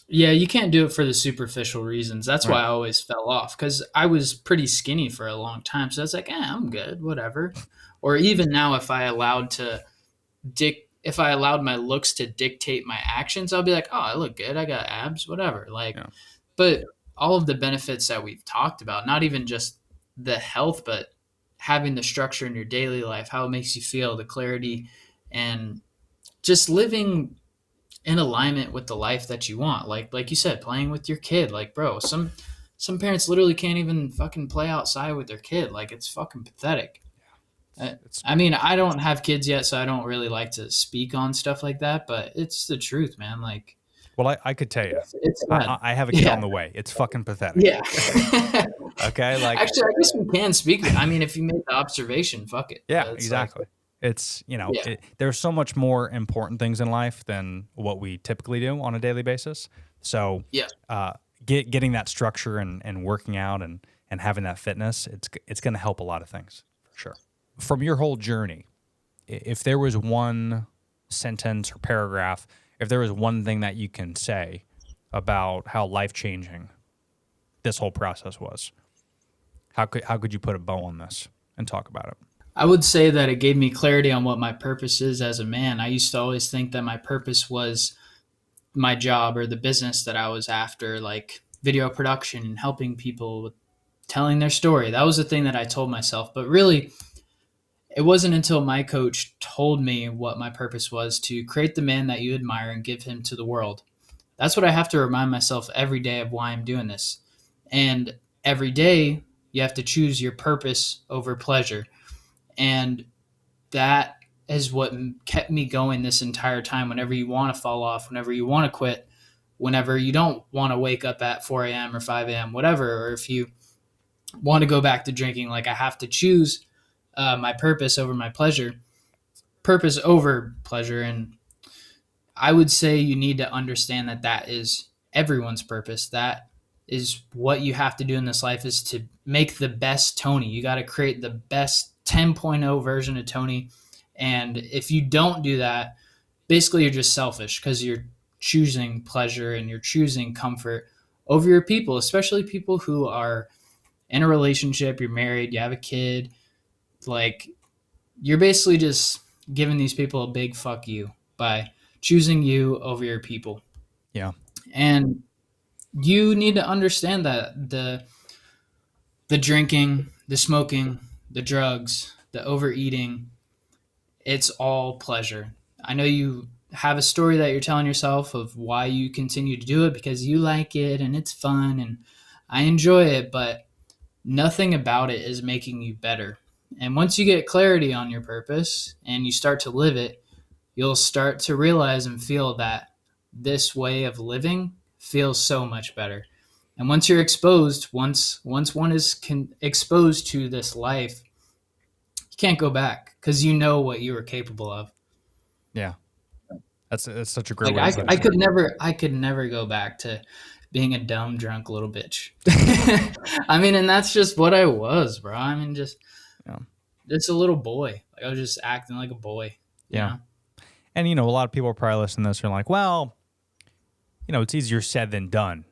Yeah, you can't do it for the superficial reasons. That's why I always fell off because I was pretty skinny for a long time. So I was like, I'm good, whatever. Or even now, if I allowed my looks to dictate my actions, I'll be like, oh, I look good. I got abs, whatever. But all of the benefits that we've talked about, not even just the health, but having the structure in your daily life, how it makes you feel, the clarity, and just living in alignment with the life that you want. Like you said, playing with your kid. Like, bro, some parents literally can't even fucking play outside with their kid. Like, it's fucking pathetic. I mean, I don't have kids yet, so I don't really like to speak on stuff like that, but it's the truth, man. Like, well, I could tell you, it's I have a kid on the way. It's fucking pathetic. Yeah. Okay. Like, actually, I guess we can speak. I mean, if you make the observation, fuck it. Yeah, exactly. Like, it's, there's so much more important things in life than what we typically do on a daily basis. So getting that structure and working out and having that fitness, it's going to help a lot of things for sure. From your whole journey, if there was one sentence or paragraph, if there was one thing that you can say about how life-changing this whole process was, how could you put a bow on this and talk about it? I would say that it gave me clarity on what my purpose is as a man. I used to always think that my purpose was my job or the business that I was after, like video production and helping people with telling their story. That was the thing that I told myself. But really, it wasn't until my coach told me what my purpose was to create the man that you admire and give him to the world. That's what I have to remind myself every day of why I'm doing this. And every day, you have to choose your purpose over pleasure. And that is what kept me going this entire time. Whenever you want to fall off, whenever you want to quit, whenever you don't want to wake up at 4 a.m. or 5 a.m., whatever, or if you want to go back to drinking, like I have to choose my purpose over my pleasure, purpose over pleasure. And I would say you need to understand that that is everyone's purpose. That is what you have to do in this life, is to make the best Tony. You got to create the best 10.0 version of Tony. And if you don't do that, basically you're just selfish because you're choosing pleasure and you're choosing comfort over your people, especially people who are in a relationship, you're married, you have a kid. Like, you're basically just giving these people a big fuck you by choosing you over your people. Yeah. And you need to understand that the drinking, the smoking, the drugs, the overeating, it's all pleasure. I know you have a story that you're telling yourself of why you continue to do it because you like it and it's fun and I enjoy it, but nothing about it is making you better. And once you get clarity on your purpose and you start to live it, you'll start to realize and feel that this way of living feels so much better. And once you're exposed, once one is exposed to this life, you can't go back because you know what you are capable of. Yeah, that's such a great way. I could never go back to being a dumb drunk little bitch. I mean, and that's just what I was, bro. I mean, just a little boy. Like, I was just acting like a boy. Yeah. Know? And a lot of people are probably listening to this and are like, well, it's easier said than done.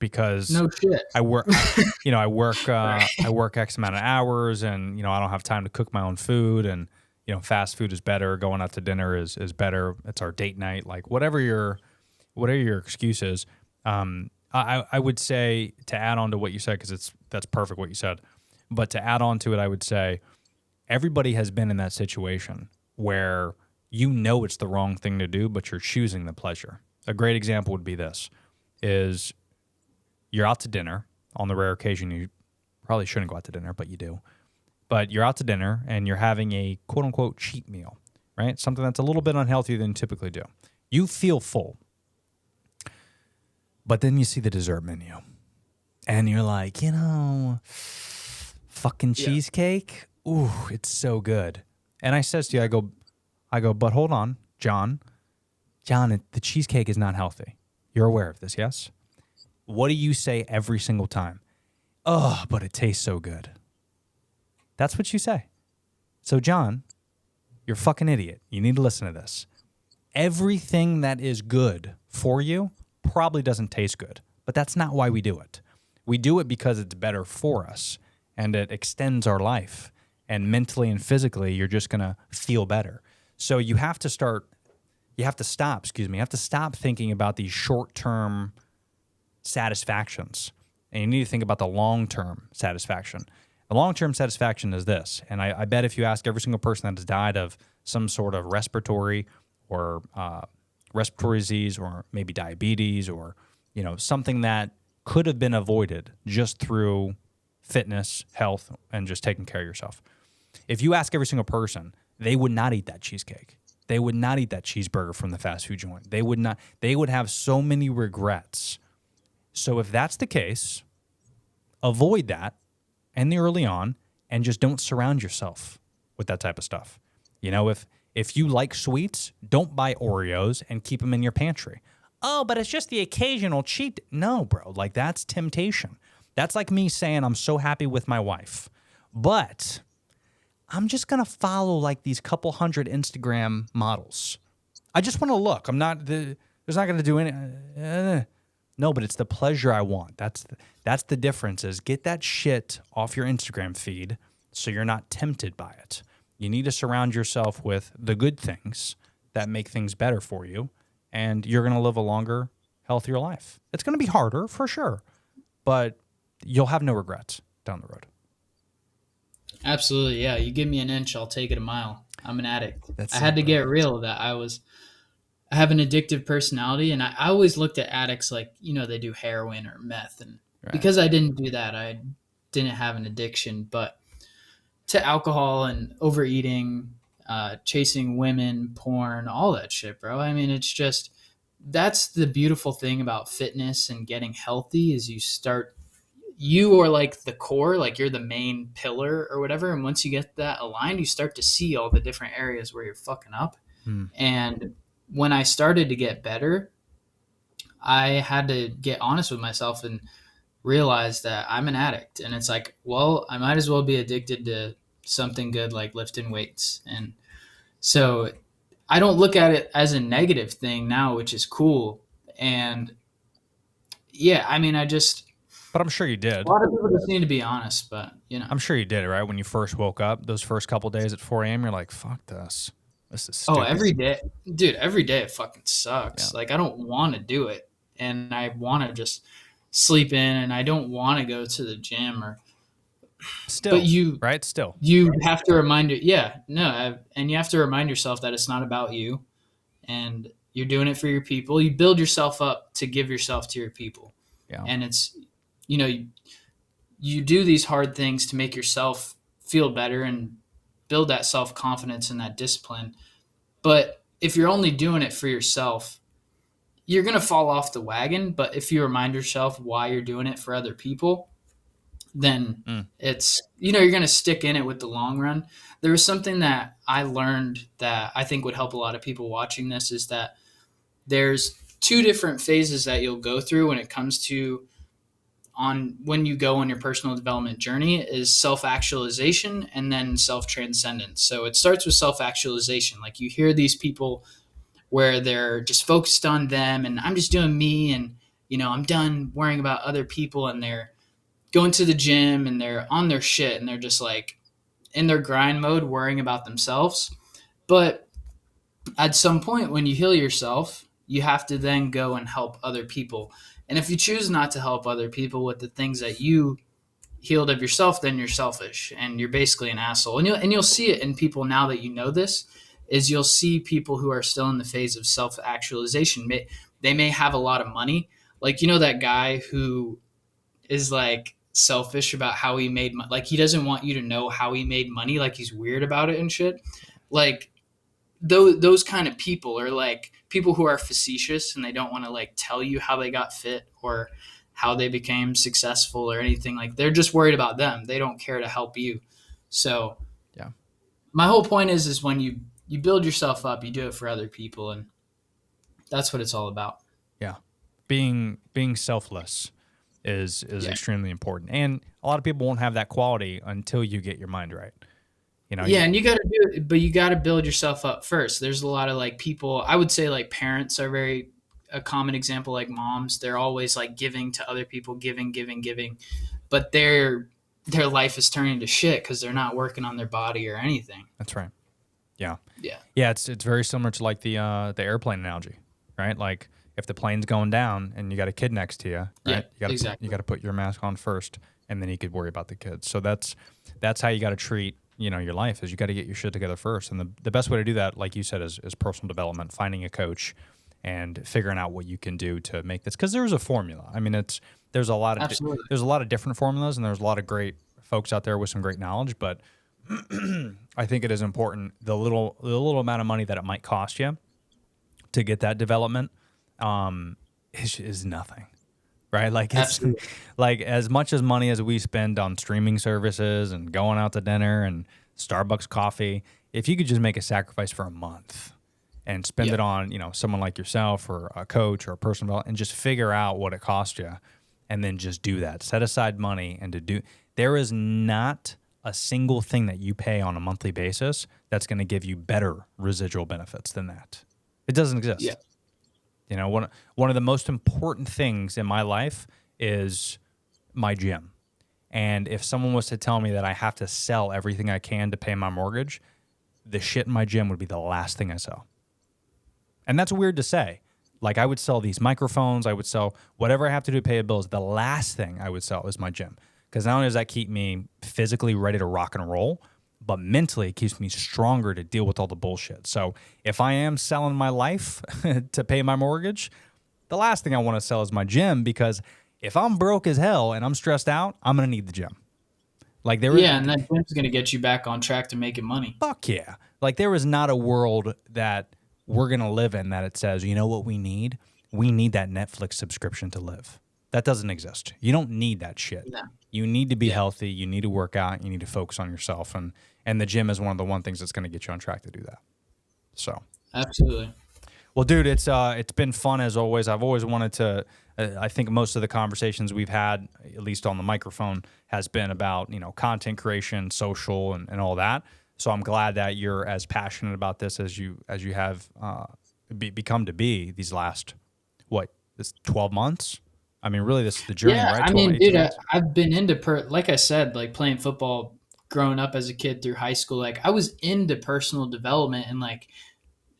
Because no shit. I work, I work X amount of hours, and I don't have time to cook my own food, and fast food is better. Going out to dinner is better. It's our date night. Like whatever your excuse is. I would say, to add on to what you said, because that's perfect what you said. But to add on to it, I would say everybody has been in that situation where you know it's the wrong thing to do, but you're choosing the pleasure. A great example would be this, is you're out to dinner. On the rare occasion you probably shouldn't go out to dinner, but you do. But you're out to dinner and you're having a quote-unquote cheat meal, right? Something that's a little bit unhealthier than you typically do. You feel full. But then you see the dessert menu. And you're like, fucking cheesecake? Ooh, it's so good. And I says to you, I go, but hold on, John, the cheesecake is not healthy. You're aware of this, yes? What do you say every single time? Oh, but it tastes so good. That's what you say. So, John, you're a fucking idiot. You need to listen to this. Everything that is good for you probably doesn't taste good, but that's not why we do it. We do it because it's better for us and it extends our life. And mentally and physically, you're just going to feel better. So you have to stop thinking about these short-term satisfactions. And you need to think about the long-term satisfaction. The long-term satisfaction is this, and I bet if you ask every single person that has died of some sort of respiratory or respiratory disease or maybe diabetes or something that could have been avoided just through fitness, health, and just taking care of yourself. If you ask every single person, they would not eat that cheesecake. They would not eat that cheeseburger from the fast food joint. They would not. They would have so many regrets. So if that's the case, avoid that in the early on and just don't surround yourself with that type of stuff. If you like sweets, don't buy Oreos and keep them in your pantry. Oh, but it's just the occasional cheat. No, bro. Like, that's temptation. That's like me saying I'm so happy with my wife, but I'm just going to follow like these couple hundred Instagram models. I just want to look. There's not going to do any. No, but it's the pleasure I want. That's the difference is get that shit off your Instagram feed so you're not tempted by it. You need to surround yourself with the good things that make things better for you, and you're going to live a longer, healthier life. It's going to be harder for sure, but you'll have no regrets down the road. Absolutely, yeah. You give me an inch, I'll take it a mile. I'm an addict. I had to get real that I have an addictive personality, and I always looked at addicts like, they do heroin or meth, and because I didn't do that, I didn't have an addiction. But to alcohol and overeating, chasing women, porn, all that shit, bro. I mean, it's just, that's the beautiful thing about fitness and getting healthy is you are like the core, like you're the main pillar or whatever. And once you get that aligned, you start to see all the different areas where you're fucking up. And when I started to get better, I had to get honest with myself and realize that I'm an addict. And it's like, well, I might as well be addicted to something good like lifting weights. And so I don't look at it as a negative thing now, which is cool. And yeah, I mean, But I'm sure you did. a lot of people just need to be honest, but I'm sure you did, right? When you first woke up, those first couple days at 4 a.m., you're like, fuck this. This is stupid. Oh, every day. Dude, every day it fucking sucks. Yeah. Like, I don't want to do it. And I want to just sleep in, and I don't want to go to the gym or. Still, but you have to remind it. Yeah, no. And you have to remind yourself that it's not about you, and you're doing it for your people. You build yourself up to give yourself to your people. Yeah. And it's, you do these hard things to make yourself feel better and build that self-confidence and that discipline. But if you're only doing it for yourself, you're going to fall off the wagon. But if you remind yourself why you're doing it for other people, then it's, you're going to stick in it with the long run. There was something that I learned that I think would help a lot of people watching this is that there's two different phases that you'll go through when it comes to when you go on your personal development journey is self-actualization and then self-transcendence. So it starts with self-actualization. Like you hear these people where they're just focused on them and I'm just doing me and, I'm done worrying about other people, and they're going to the gym and they're on their shit and they're just like in their grind mode worrying about themselves. But at some point when you heal yourself, you have to then go and help other people. And if you choose not to help other people with the things that you healed of yourself, then you're selfish and you're basically an asshole. And you'll see it in people now that you know this, is you'll see people who are still in the phase of self-actualization. They may have a lot of money. Like, you know, that guy who is like selfish about how he made money. Like, he doesn't want you to know how he made money. Like, he's weird about it and shit. Like, those kind of people are like people who are facetious and they don't want to like tell you how they got fit or how they became successful or anything. Like, they're just worried about them. They don't care to help you. So Yeah. my whole point is when you build yourself up, you do it for other people, and that's what it's all about. Yeah. Being selfless is Yeah. extremely important. And a lot of people won't have that quality until you get your mind right. You know, Yeah, and you got to do it, but you got to build yourself up first. There's a lot of like people, I would say like parents are very a common example, like moms. They're always like giving to other people, giving, but their life is turning to shit because they're not working on their body or anything. that's right. Yeah. Yeah. Yeah, it's very similar to like the airplane analogy, right? Like if the plane's going down and you got a kid next to you, right? Yeah, You got to put your mask on first, and then you could worry about the kids. So that's how you got to treat, you know, your life, is you got to get your shit together first. And the best way to do that, like you said, is personal development, finding a coach, and figuring out what you can do to make this. Because there's a formula. I mean, there's a lot of Absolutely. there's a lot of different formulas, and there's a lot of great folks out there with some great knowledge, but I think it is important the little amount of money that it might cost you to get that development is nothing, right? Like it's Absolutely. like as much as money as we spend on streaming services and going out to dinner and Starbucks coffee, if you could just make a sacrifice for a month and spend it on, you know, someone like yourself or a coach or a personal development, and just figure out what it cost you, and then just do that. Set aside money and there is not a single thing that you pay on a monthly basis that's going to give you better residual benefits than that. It doesn't exist. Yeah. You know, one of the most important things in my life is my gym. And if someone was to tell me that I have to sell everything I can to pay my mortgage, the shit in my gym would be the last thing I sell. And that's weird to say. Like, I would sell these microphones, I would sell whatever I have to do to pay the bills. The last thing I would sell is my gym. Because not only does that keep me physically ready to rock and roll, but mentally it keeps me stronger to deal with all the bullshit. So if I am selling my life to pay my mortgage, the last thing I want to sell is my gym, because if I'm broke as hell and I'm stressed out, I'm going to need the gym. Like And that gym's going to get you back on track to making money. Fuck yeah. Like, there is not a world that we're going to live in that it says, you know what we need? We need that Netflix subscription to live. That doesn't exist. You don't need that shit. No. You need to be healthy. You need to work out. You need to focus on yourself. And the gym is one of the things that's going to get you on track to do that. So. Absolutely. Well, dude, it's been fun as always. I've always wanted to. I think most of the conversations we've had, at least on the microphone, has been about, you know, content creation, social, and all that. So I'm glad that you're as passionate about this as you have become to be these last 12 months. I mean, really, this is the journey, right? I 12, mean, 18 dude, months. I've been into like I said, like playing football, growing up as a kid through high school. Like, I was into personal development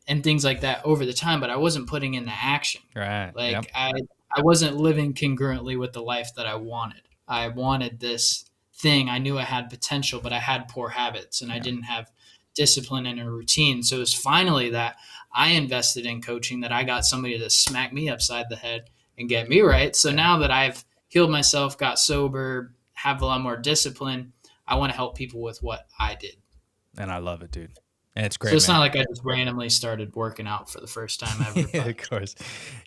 and things like that over the time, but I wasn't putting in the action. Right. Like, Yep. I wasn't living congruently with the life that I wanted. I wanted this thing. I knew I had potential, but I had poor habits and I didn't have discipline and a routine. So it was finally that I invested in coaching, that I got somebody to smack me upside the head and get me right. So now that I've healed myself, got sober, have a lot more discipline, I want to help people with what I did. And I love it, dude. And it's great. So it's man. not like I just randomly started working out for the first time ever. Yeah, of course.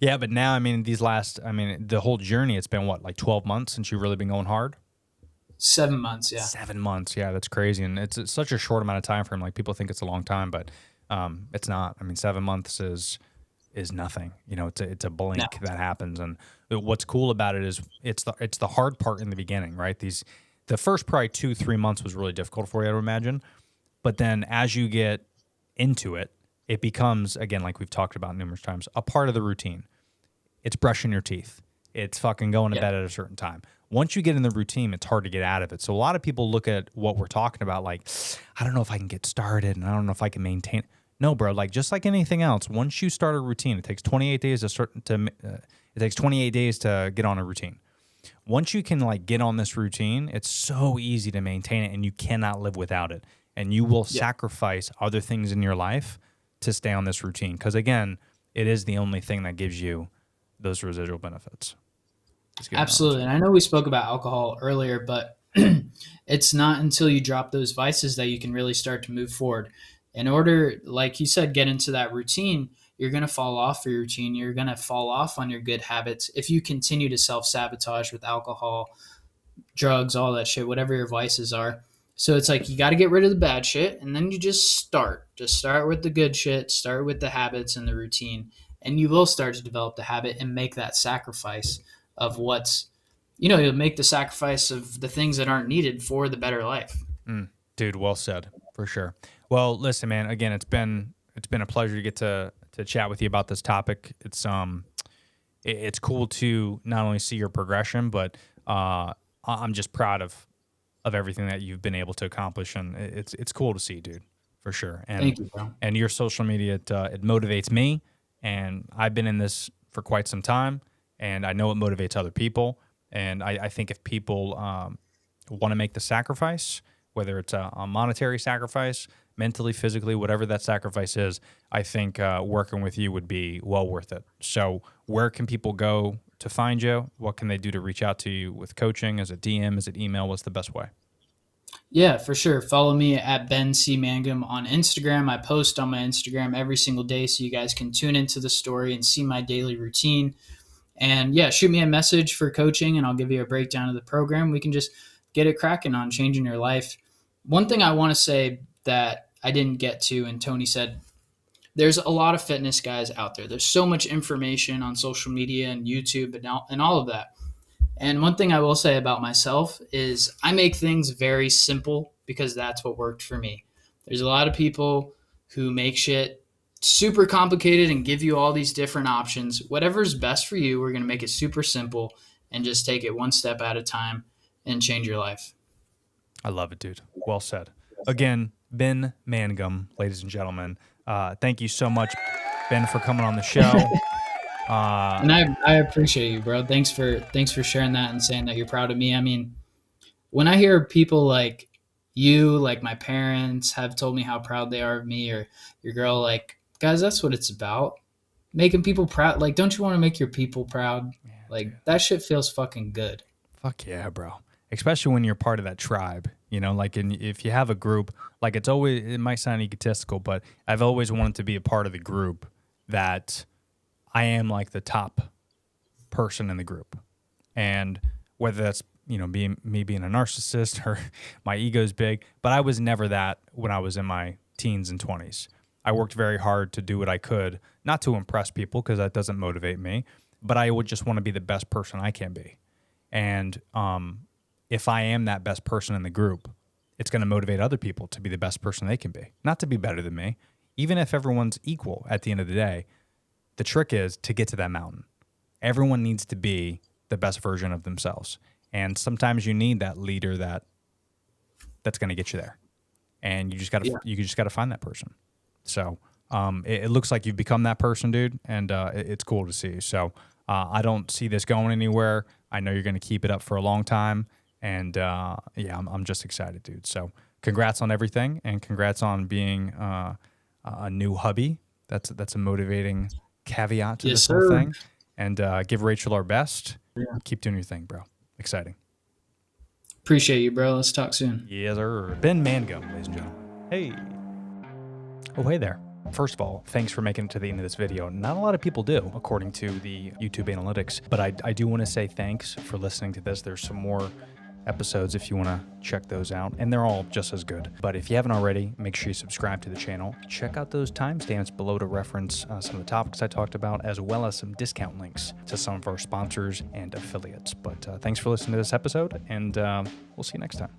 Yeah, but now, I mean, the whole journey, it's been what, like 12 months since you've really been going hard? 7 months, yeah. 7 months. Yeah, that's crazy. And it's such a short amount of time frame. Like, people think it's a long time, but it's not. I mean, 7 months is nothing. You know, it's a blink that happens. And what's cool about it is it's the hard part in the beginning, right? The first probably 2-3 months was really difficult for you, I would imagine. But then as you get into it, it becomes, again, like we've talked about numerous times, a part of the routine. It's brushing your teeth. It's fucking going to bed at a certain time. Once you get in the routine, it's hard to get out of it. So a lot of people look at what we're talking about like, I don't know if I can get started, and I don't know if I can maintain. No, bro, like, just like anything else, once you start a routine, it takes 28 days to get on a routine. once you can like get on this routine, it's so easy to maintain it and you cannot live without it. And you will sacrifice other things in your life to stay on this routine. Because again, it is the only thing that gives you those residual benefits. Absolutely. And I know we spoke about alcohol earlier, but it's not until you drop those vices that you can really start to move forward. In order, like you said, get into that routine, you're going to fall off your routine. You're going to fall off on your good habits if you continue to self-sabotage with alcohol, drugs, all that shit, whatever your vices are. So it's like you got to get rid of the bad shit, and then you just start. Just start with the good shit, start with the habits and the routine, and you will start to develop the habit and make that sacrifice of what's, you'll make the sacrifice of the things that aren't needed for the better life. Dude, well said, for sure. Well, listen, man, again, it's been a pleasure to get to chat with you about this topic. It's cool to not only see your progression, but I'm just proud of everything that you've been able to accomplish, and it's cool to see, dude, for sure. And Thank you, bro. And your social media, it motivates me, and I've been in this for quite some time, and I know it motivates other people. And I think if people want to make the sacrifice, whether it's a monetary sacrifice, mentally, physically, whatever that sacrifice is, I think working with you would be well worth it. So where can people go to find you? What can they do to reach out to you with coaching? Is it DM? Is it email? What's the best way? Yeah, for sure. Follow me at Ben C. Mangum on Instagram. I post on my Instagram every single day so you guys can tune into the story and see my daily routine. And yeah, shoot me a message for coaching and I'll give you a breakdown of the program. We can just get it cracking on changing your life. One thing I want to say that I didn't get to, and Tony said, there's a lot of fitness guys out there. There's so much information on social media and YouTube and all of that. And one thing I will say about myself is I make things very simple because that's what worked for me. There's a lot of people who make shit super complicated and give you all these different options. Whatever's best for you, we're going to make it super simple and just take it one step at a time and change your life. I love it, dude. Well said. Again, Ben Mangum, ladies and gentlemen. Thank you so much, Ben, for coming on the show. And I appreciate you, bro. Thanks for sharing that and saying that you're proud of me. I mean, when I hear people like you, like my parents have told me how proud they are of me, or your girl, like, guys, that's what it's about. Making people proud. Like, don't you want to make your people proud? Yeah, like, dude. that shit feels fucking good. Fuck yeah, bro. Especially when you're part of that tribe, like if you have a group, like it might sound egotistical, but I've always wanted to be a part of the group that I am like the top person in the group. And whether that's, being a narcissist or my ego's big, but I was never that when I was in my teens and 20s. I worked very hard to do what I could, not to impress people because that doesn't motivate me, but I would just want to be the best person I can be. And if I am that best person in the group, it's going to motivate other people to be the best person they can be, not to be better than me. Even if everyone's equal at the end of the day, the trick is to get to that mountain. Everyone needs to be the best version of themselves. And sometimes you need that leader that's going to get you there. And you just got to find that person. So it looks like you've become that person, dude, and it's cool to see. So I don't see this going anywhere. I know you're going to keep it up for a long time. And I'm just excited, dude. So congrats on everything, and congrats on being a new hubby. That's a motivating caveat to this whole thing. And give Rachel our best. Yeah. Keep doing your thing, bro. Exciting. Appreciate you, bro. Let's talk soon. Yes, sir. Ben Mangum, ladies and gentlemen. Hey. Oh, hey there. First of all, thanks for making it to the end of this video. Not a lot of people do, according to the YouTube analytics, but I do want to say thanks for listening to this. There's some more episodes if you want to check those out, and they're all just as good. But if you haven't already, make sure you subscribe to the channel. Check out those timestamps below to reference some of the topics I talked about, as well as some discount links to some of our sponsors and affiliates. But thanks for listening to this episode, and we'll see you next time.